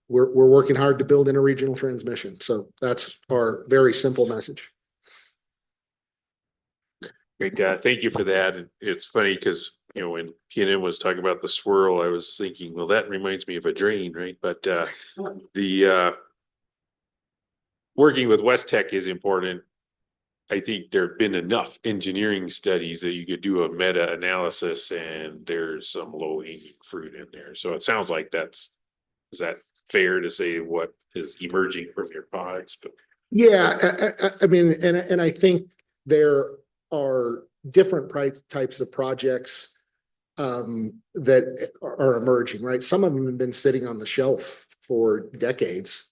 J: we're working hard to build interregional transmission. So that's our very simple message.
A: Great, thank you for that. And it's funny because, you know, when PNM was talking about the swirl, I was thinking, well, that reminds me of a drain, right? But the working with West Tech is important. I think there have been enough engineering studies that you could do a meta-analysis, and there's some low-hanging fruit in there. So it sounds like is that fair to say what is emerging from your products? But
J: yeah, I mean, and I think there are different types of projects that are emerging, right? Some of them have been sitting on the shelf for decades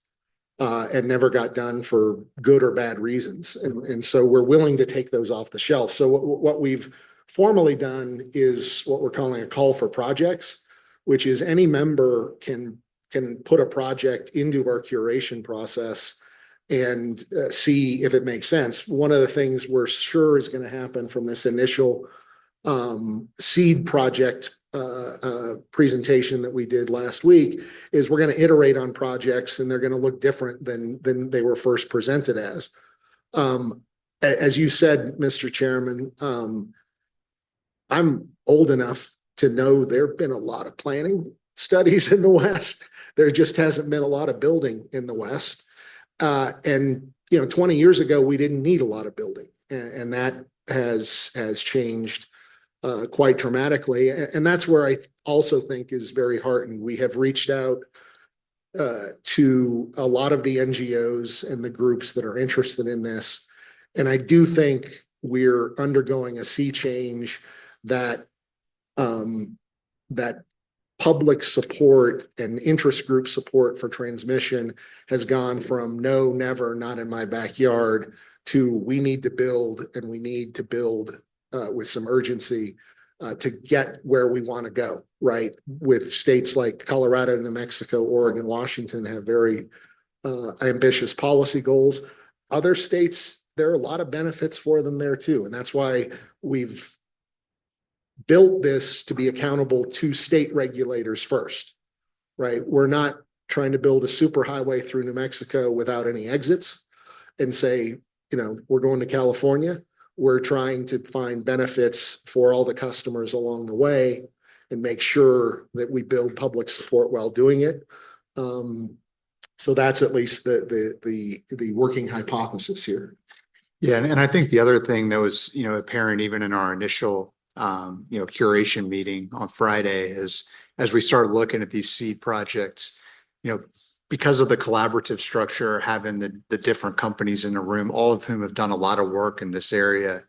J: and never got done for good or bad reasons. And so we're willing to take those off the shelf. So what we've formally done is what we're calling a call for projects, which is any member can put a project into our curation process and see if it makes sense. One of the things we're sure is going to happen from this initial seed project presentation that we did last week is we're going to iterate on projects, and they're going to look different than they were first presented as. As you said, Mr. Chairman, I'm old enough to know there have been a lot of planning studies in the West. There just hasn't been a lot of building in the West. And, 20 years ago, we didn't need a lot of building, and that has changed quite dramatically. And that's where I also think is very heartened. We have reached out to a lot of the NGOs and the groups that are interested in this. And I do think we're undergoing a sea change that public support and interest group support for transmission has gone from no, never, not in my backyard to we need to build, and we need to build with some urgency to get where we want to go, right? With states like Colorado, New Mexico, Oregon, Washington have very ambitious policy goals. Other states there are a lot of benefits for them there too. And that's why we've built this to be accountable to state regulators first, right? We're not trying to build a super highway through New Mexico without any exits and say, we're going to California. We're trying to find benefits for all the customers along the way and make sure that we build public support while doing it. So that's at least the working hypothesis here.
K: Yeah, and I think the other thing that was, apparent even in our initial, curation meeting on Friday is as we started looking at these seed projects, because of the collaborative structure, having the different companies in the room, all of whom have done a lot of work in this area,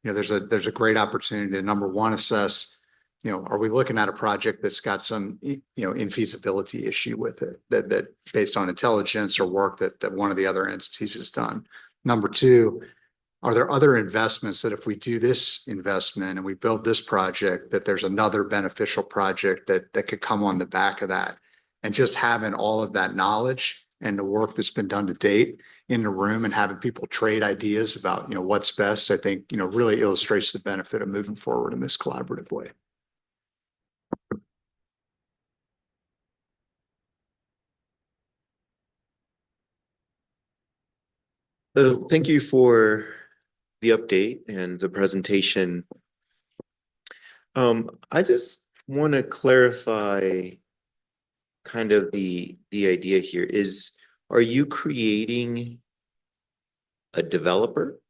K: there's a great opportunity to, number one, assess, are we looking at a project that's got some, infeasibility issue with it that based on intelligence or work that one of the other entities has done. Number two, are there other investments that if we do this investment and we build this project, that there's another beneficial project that could come on the back of that? And just having all of that knowledge and the work that's been done to date in the room and having people trade ideas about, what's best, I think, really illustrates the benefit of moving forward in this collaborative way.
C: Thank you for the update and the presentation. I just want to clarify kind of the idea here is, are you creating a developer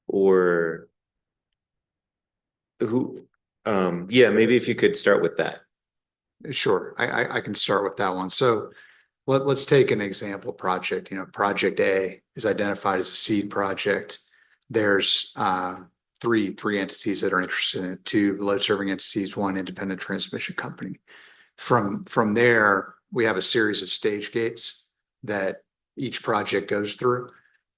C: or who? Yeah, maybe if you could start with that.
K: Sure, I can start with that one. So let's take an example project. Project A is identified as a seed project. There's three entities that are interested in it, 2 load serving entities, 1 independent transmission company. From there, we have a series of stage gates that each project goes through.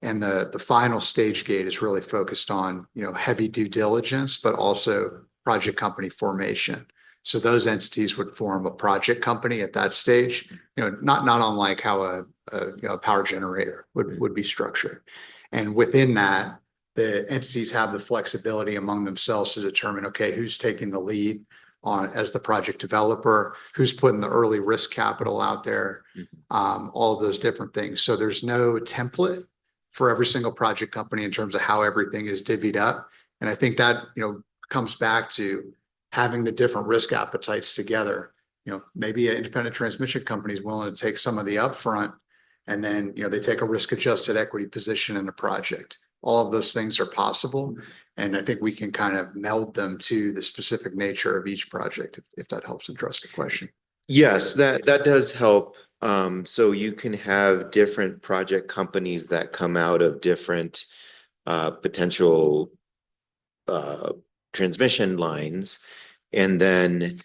K: And the final stage gate is really focused on, heavy due diligence, but also project company formation. So those entities would form a project company at that stage, not unlike how a power generator would be structured. And within that, the entities have the flexibility among themselves to determine, okay, who's taking the lead as the project developer, who's putting the early risk capital out there, all of those different things. So there's no template for every single project company in terms of how everything is divvied up. And I think that, comes back to having the different risk appetites together. Maybe an independent transmission company is willing to take some of the upfront, and then, they take a risk adjusted equity position in the project. All of those things are possible. And I think we can kind of meld them to the specific nature of each project, if that helps address the question.
C: Yes, that does help. So you can have different project companies that come out of different potential transmission lines. And then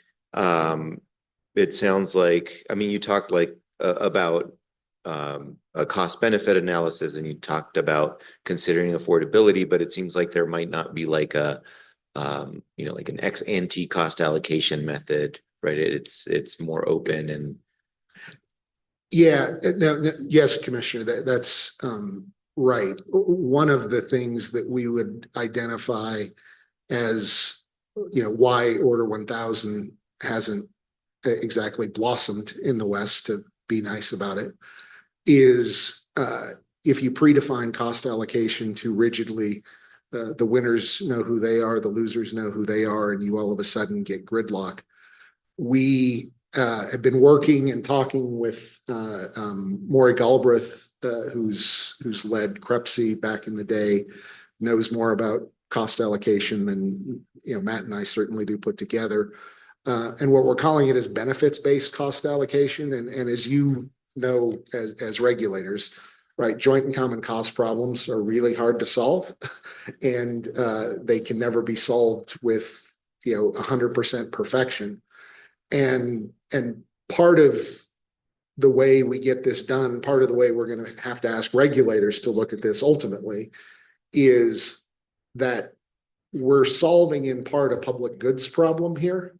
C: it sounds like, you talked about a cost benefit analysis, and you talked about considering affordability, but it seems like there might not be like an ex ante cost allocation method, right? It's more open and.
J: Yeah, no, yes, Commissioner, that's right. One of the things that we would identify as, why Order 1000 hasn't exactly blossomed in the West, to be nice about it, is if you predefine cost allocation too rigidly, the winners know who they are, the losers know who they are, and you all of a sudden get gridlock. We have been working and talking with Maury Galbraith, who's led CREPC back in the day, knows more about cost allocation than Matt and I certainly do put together. And what we're calling it is benefits-based cost allocation. And as you know, as regulators, right, joint and common cost problems are really hard to solve, and they can never be solved with 100% perfection. And part of the way we get this done, part of the way we're going to have to ask regulators to look at this ultimately, is that we're solving in part a public goods problem here,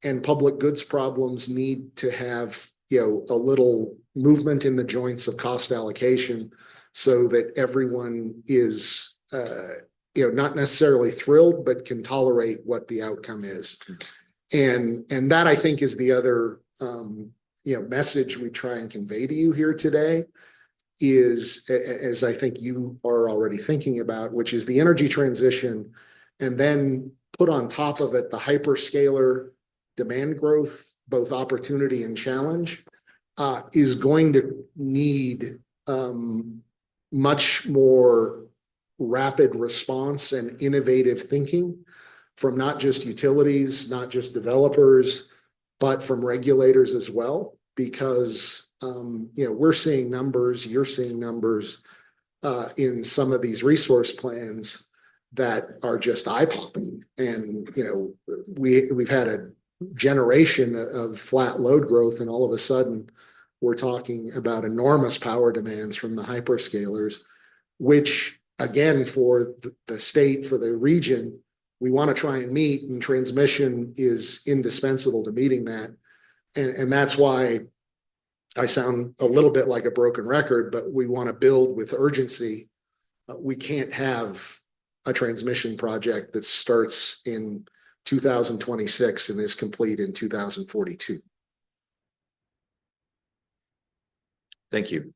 J: and public goods problems need to have a little movement in the joints of cost allocation so that everyone is, not necessarily thrilled, but can tolerate what the outcome is. And that I think is the other, message we try and convey to you here today is, as I think you are already thinking about, which is the energy transition, and then put on top of it the hyperscaler demand growth, both opportunity and challenge, is going to need much more rapid response and innovative thinking from not just utilities, not just developers, but from regulators as well. Because we're seeing numbers, you're seeing numbers in some of these resource plans that are just eye-popping. And we've had a generation of flat load growth, and all of a sudden we're talking about enormous power demands from the hyperscalers, which again, for the state, for the region, we want to try and meet, and transmission is indispensable to meeting that. And that's why I sound a little bit like a broken record, but we want to build with urgency. We can't have a transmission project that starts in 2026 and is complete in 2042.
C: Thank you.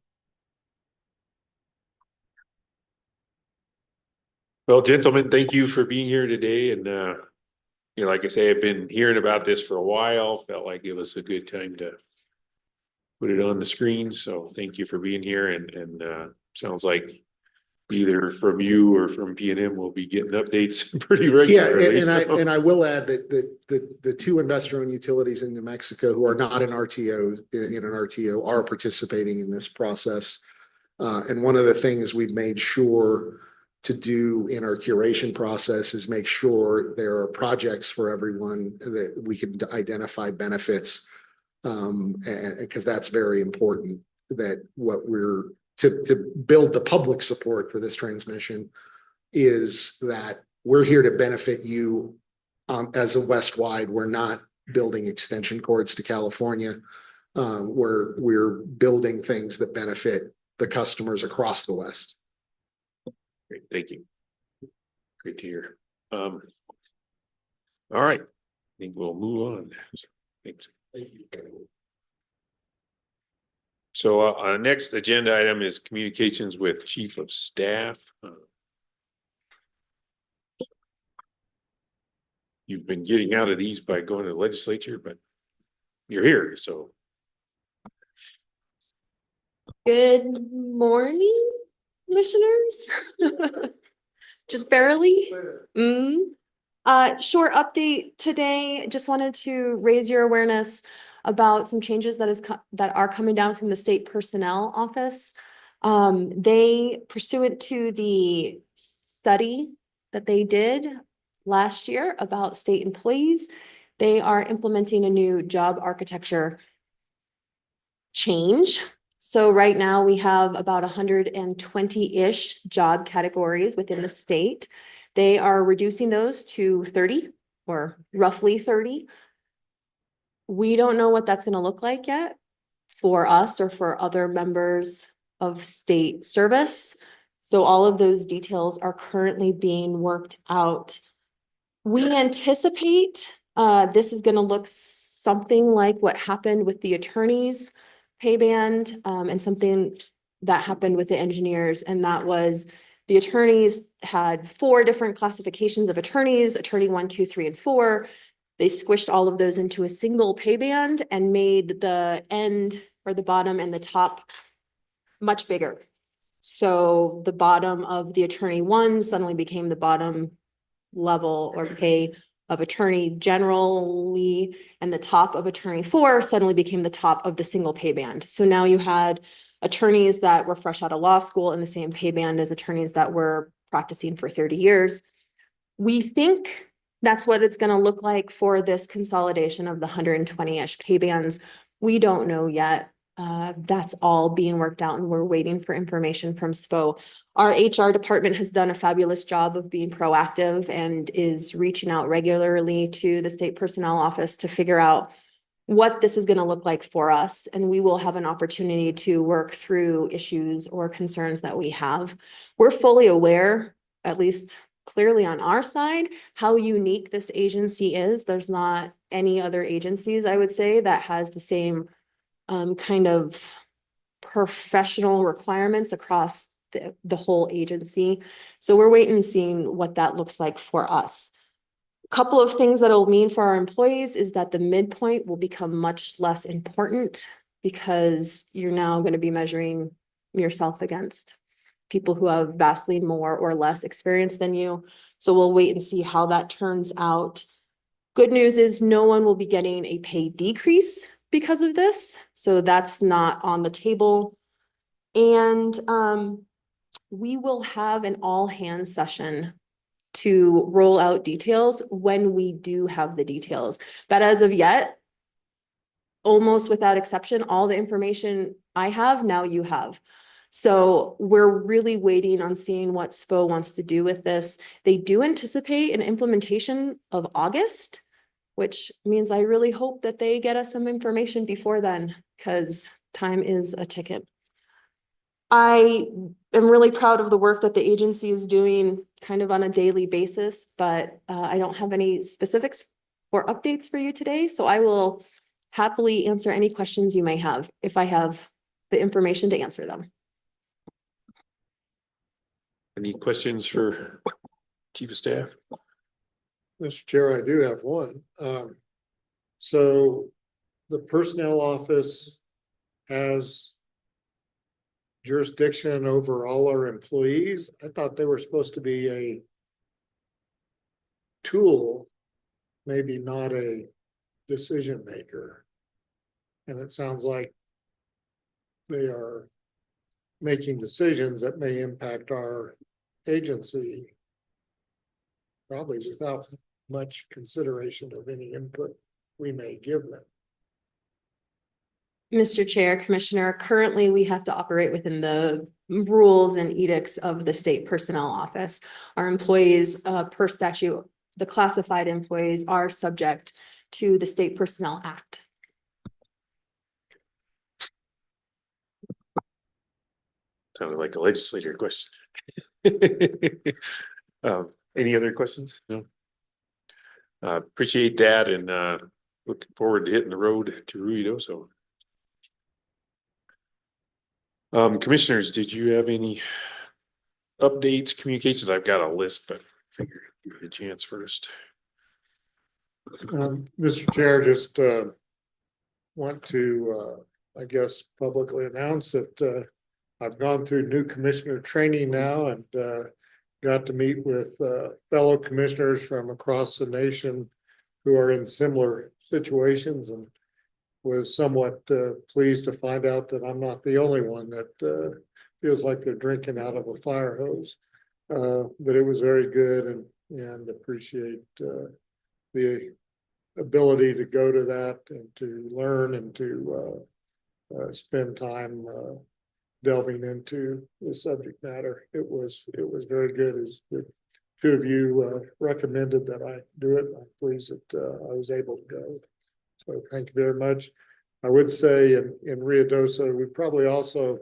A: Well, gentlemen, thank you for being here today. And, like I say, I've been hearing about this for a while. Felt like it was a good time to put it on the screen. So thank you for being here. And sounds like either from you or from PNM we'll be getting updates pretty regularly.
J: And I will add that the two investor-owned utilities in New Mexico who are not in an RTO are participating in this process. And one of the things we've made sure to do in our curation process is make sure there are projects for everyone, that we can identify benefits, because that's very important, that what we're to build the public support for this transmission is that we're here to benefit you as a West-wide. We're not building extension cords to California. We're building things that benefit the customers across the West.
A: Great, thank you. Great to hear. All right, I think we'll move on. Thanks. Thank you. So our next agenda item is communications with Chief of Staff. You've been getting out of these by going to the legislature, but you're here, so.
L: Good morning, commissioners. Just barely. Short update today. Just wanted to raise your awareness about some changes that are coming down from the state personnel office. They, pursuant to the study that they did last year about state employees, they are implementing a new job architecture change. So right now we have about 120-ish job categories within the state. They are reducing those to 30 or roughly 30. We don't know what that's going to look like yet for us or for other members of state service. So all of those details are currently being worked out. We anticipate this is going to look something like what happened with the attorneys pay band, and something that happened with the engineers. And that was the attorneys had 4 different classifications of attorneys, attorney 1, 2, 3, and 4. They squished all of those into a single pay band and made the end or the bottom and the top much bigger. So the bottom of the attorney 1 suddenly became the bottom level or pay of attorney generally, and the top of attorney 4 suddenly became the top of the single pay band. So now you had attorneys that were fresh out of law school in the same pay band as attorneys that were practicing for 30 years. We think that's what it's going to look like for this consolidation of the 120-ish pay bands. We don't know yet. That's all being worked out, and we're waiting for information from SPO. Our HR department has done a fabulous job of being proactive and is reaching out regularly to the state personnel office to figure out what this is going to look like for us, and we will have an opportunity to work through issues or concerns that we have. We're fully aware, at least clearly on our side, how unique this agency is. There's not any other agencies, I would say, that has the same kind of professional requirements across the whole agency. So we're waiting and seeing what that looks like for us. Couple of things that it'll mean for our employees is that the midpoint will become much less important because you're now going to be measuring yourself against people who have vastly more or less experience than you. So we'll wait and see how that turns out. Good news is no one will be getting a pay decrease because of this. So that's not on the table. And we will have an all hands session to roll out details when we do have the details. But as of yet, almost without exception, all the information I have, now you have. So we're really waiting on seeing what SPO wants to do with this. They do anticipate an implementation of August, which means I really hope that they get us some information before then, because time is a ticket. I am really proud of the work that the agency is doing kind of on a daily basis, but I don't have any specifics or updates for you today. So I will happily answer any questions you may have if I have the information to answer them.
A: Any questions for Chief of Staff?
F: Mr. Chair, I do have one. So the personnel office has jurisdiction over all our employees. I thought they were supposed to be a tool, maybe not a decision maker. And it sounds like they are making decisions that may impact our agency, probably without much consideration of any input we may give them.
L: Mr. Chair, Commissioner, currently we have to operate within the rules and edicts of the state personnel office. Our employees, per statute, the classified employees are subject to the State Personnel Act.
A: Sounded like a legislator question. Any other questions? No. Appreciate that, and looking forward to hitting the road to Ruidoso. Commissioners, did you have any updates, communications? I've got a list, but I figured you had a chance first.
F: Mr. Chair, just want to, I guess, publicly announce that I've gone through new commissioner training now and got to meet with fellow commissioners from across the nation who are in similar situations, and was somewhat pleased to find out that I'm not the only one that feels like they're drinking out of a fire hose. But it was very good, and appreciate the ability to go to that and to learn and to spend time delving into the subject matter. It was very good. As the two of you recommended that I do it, I'm pleased that I was able to go. So thank you very much. I would say in Ruidoso, we probably also,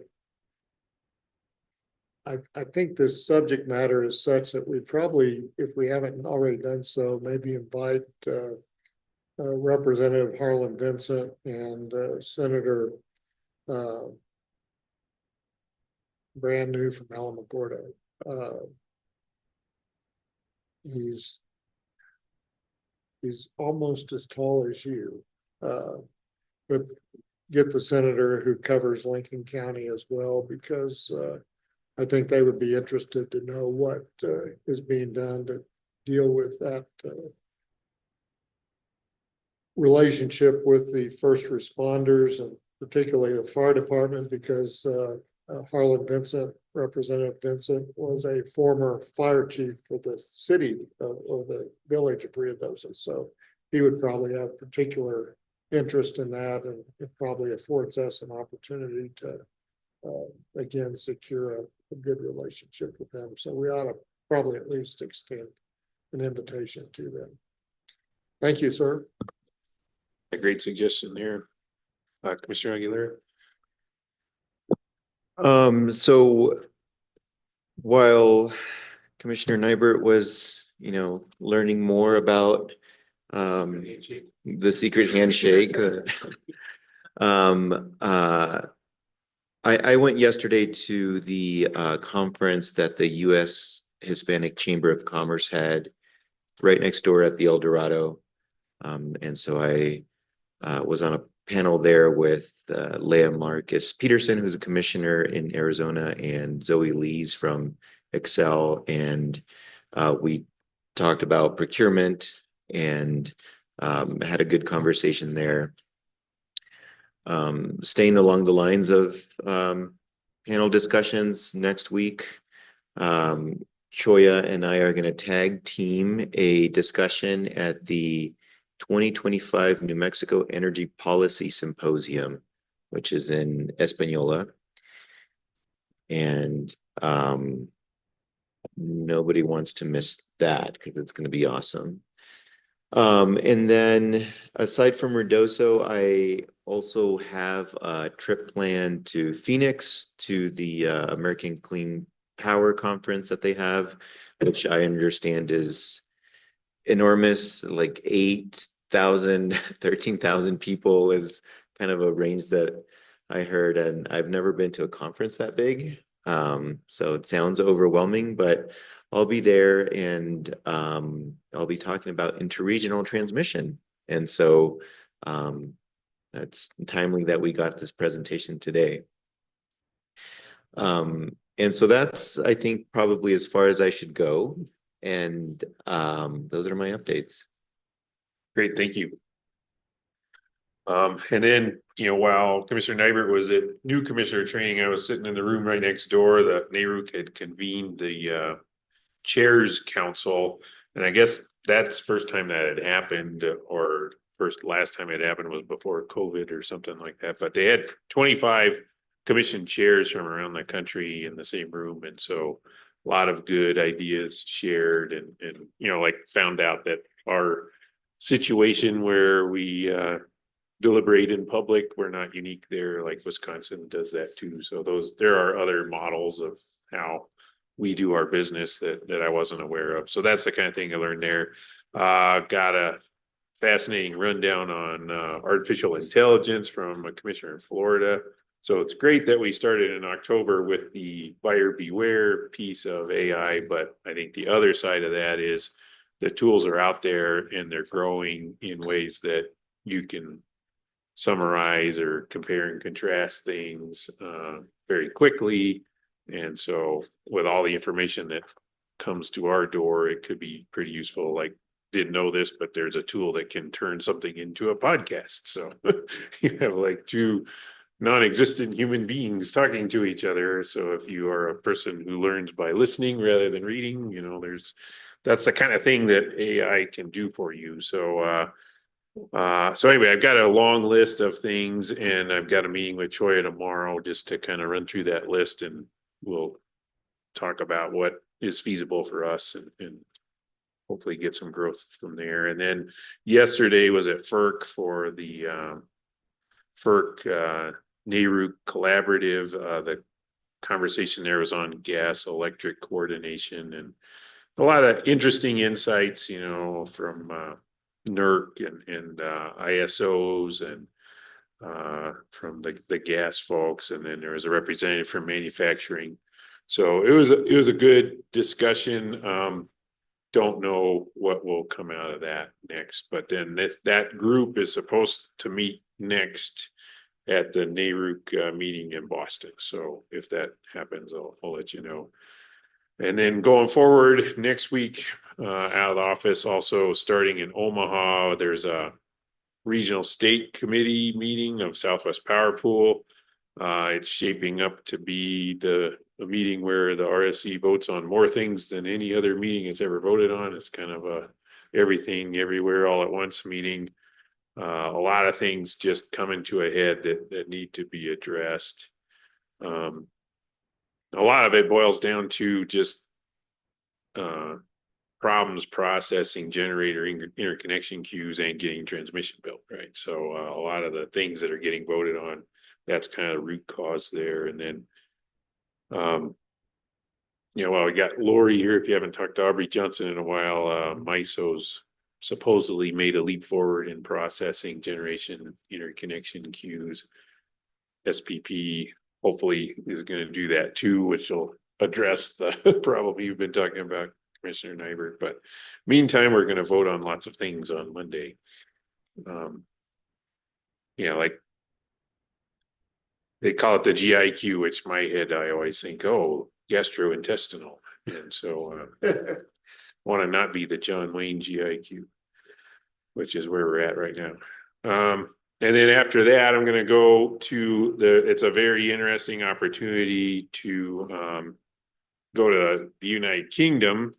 F: I think this subject matter is such that we probably, if we haven't already done so, maybe invite Representative Harlan Vincent and Senator brand new from Alamogordo. He's almost as tall as you, but get the senator who covers Lincoln County as well, because I think they would be interested to know what is being done to deal with that relationship with the first responders, and particularly the fire department, because Harlan Vincent, Representative Vincent, was a former fire chief for the city or the village of Ruidoso. So he would probably have particular interest in that, and it probably affords us an opportunity to, again, secure a good relationship with them. So we ought to probably at least extend an invitation to them. Thank you, sir.
A: A great suggestion there. Commissioner Aguilera?
C: So while Commissioner Nybert was, learning more about the secret handshake, I went yesterday to the conference that the U.S. Hispanic Chamber of Commerce had right next door at the El Dorado. And so I was on a panel there with Leah Marcus Peterson, who's a commissioner in Arizona, and Zoe Lees from Excel. And we talked about procurement and had a good conversation there. Staying along the lines of panel discussions next week, Choya and I are going to tag team a discussion at the 2025 New Mexico Energy Policy Symposium, which is in Espanola. And nobody wants to miss that because it's going to be awesome. And then aside from Ruidoso, I also have a trip planned to Phoenix to the American Clean Power Conference that they have, which I understand is enormous, like 8,000, 13,000 people is kind of a range that I heard, and I've never been to a conference that big. So it sounds overwhelming, but I'll be there, and I'll be talking about interregional transmission. And so that's timely that we got this presentation today. And so that's, I think, probably as far as I should go. And those are my updates.
A: Great, thank you. And then, while Commissioner Nybert was at new commissioner training, I was sitting in the room right next door. The NARUC had convened the Chairs Council, and I guess that's the first time that had happened, or last time it happened was before COVID or something like that. But they had 25 commission chairs from around the country in the same room, and so a lot of good ideas shared, and found out that our situation where we deliberate in public, we're not unique there. Like Wisconsin does that too. So there are other models of how we do our business that I wasn't aware of. So that's the kind of thing I learned there. Got a fascinating rundown on artificial intelligence from a commissioner in Florida. So it's great that we started in October with the buyer beware piece of AI, but I think the other side of that is the tools are out there and they're growing in ways that you can summarize or compare and contrast things very quickly. And so with all the information that comes to our door, it could be pretty useful. Like, didn't know this, but there's a tool that can turn something into a podcast. So you have like two non-existent human beings talking to each other. So if you are a person who learns by listening rather than reading, that's the kind of thing that AI can do for you. So anyway, I've got a long list of things, and I've got a meeting with Choya tomorrow just to kind of run through that list, and we'll talk about what is feasible for us and hopefully get some growth from there. And then yesterday was at FERC for the FERC NARUC collaborative. The conversation there was on gas electric coordination, and a lot of interesting insights, from NERC and ISOs and from the gas folks, and then there was a representative from manufacturing. So it was a good discussion. Don't know what will come out of that next, but then that group is supposed to meet next at the NARUC meeting in Boston. So if that happens, I'll let you know. And then going forward next week, out of the office, also starting in Omaha, there's a regional state committee meeting of Southwest Power Pool. It's shaping up to be a meeting where the RSC votes on more things than any other meeting it's ever voted on. It's kind of a everything, everywhere, all at once meeting. A lot of things just coming to a head that need to be addressed. A lot of it boils down to just problems processing generator interconnection queues and getting transmission built, right? So a lot of the things that are getting voted on, that's kind of the root cause there. And then, well, we got Lori here. If you haven't talked to Aubrey Johnson in a while, MISO's supposedly made a leap forward in processing generation interconnection queues. SPP hopefully is going to do that too, which will address the problem you've been talking about, Commissioner Nybert. But meantime, we're going to vote on lots of things on Monday. Like they call it the GIQ, which in my head, I always think, oh, gastrointestinal. And so want to not be the John Wayne GIQ, which is where we're at right now. And then after that, I'm going to go to it's a very interesting opportunity to go to the United Kingdom.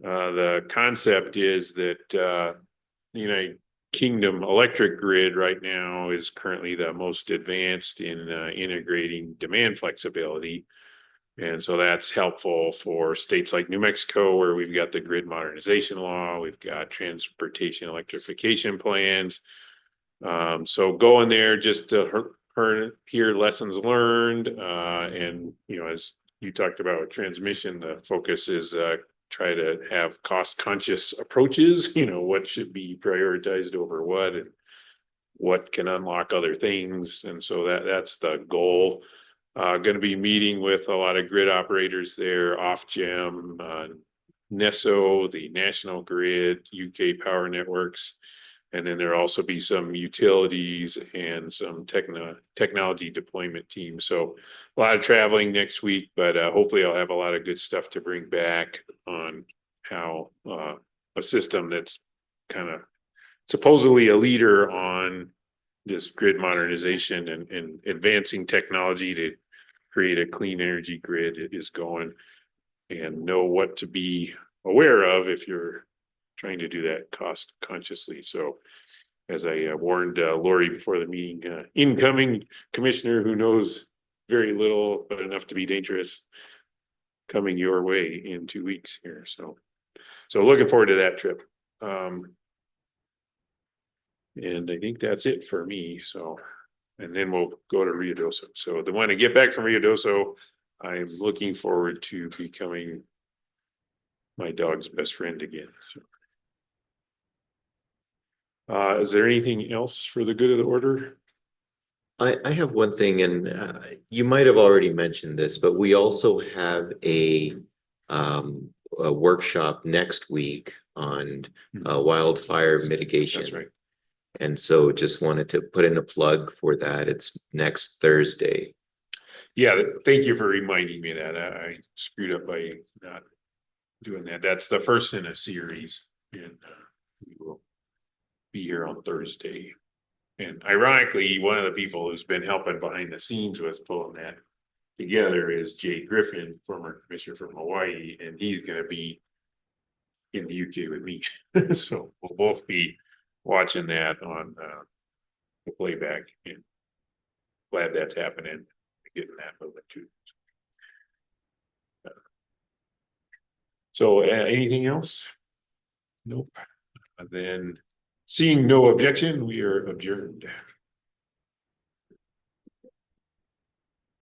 A: The concept is that the United Kingdom electric grid right now is currently the most advanced in integrating demand flexibility. And so that's helpful for states like New Mexico, where we've got the grid modernization law, we've got transportation electrification plans. So going there just to hear lessons learned, and as you talked about transmission, the focus is try to have cost conscious approaches, what should be prioritized over what and what can unlock other things. And so that's the goal. Going to be meeting with a lot of grid operators there, Ofgem, NESO, the National Grid, UK Power Networks. And then there'll also be some utilities and some technology deployment teams. So a lot of traveling next week, but hopefully I'll have a lot of good stuff to bring back on how a system that's kind of supposedly a leader on this grid modernization and advancing technology to create a clean energy grid is going, and know what to be aware of if you're trying to do that cost consciously. So as I warned Lori before the meeting, incoming commissioner who knows very little but enough to be dangerous, coming your way in 2 weeks here. So looking forward to that trip. And I think that's it for me. So, and then we'll go to Rio Doso. So when I get back from Rio Doso, I'm looking forward to becoming my dog's best friend again. So. Is there anything else for the good of the order?
C: I have one thing, and you might have already mentioned this, but we also have a workshop next week on wildfire mitigation.
A: That's right.
C: And so just wanted to put in a plug for that. It's next Thursday.
A: Yeah, thank you for reminding me of that. I screwed up by not doing that. That's the first in a series, and we will be here on Thursday. And ironically, one of the people who's been helping behind the scenes with pulling that together is Jay Griffin, former commissioner from Hawaii, and he's going to be in the UK with me. So we'll both be watching that on the playback, and glad that's happening, getting that moving too. So anything else? Nope. Then seeing no objection, we are adjourned.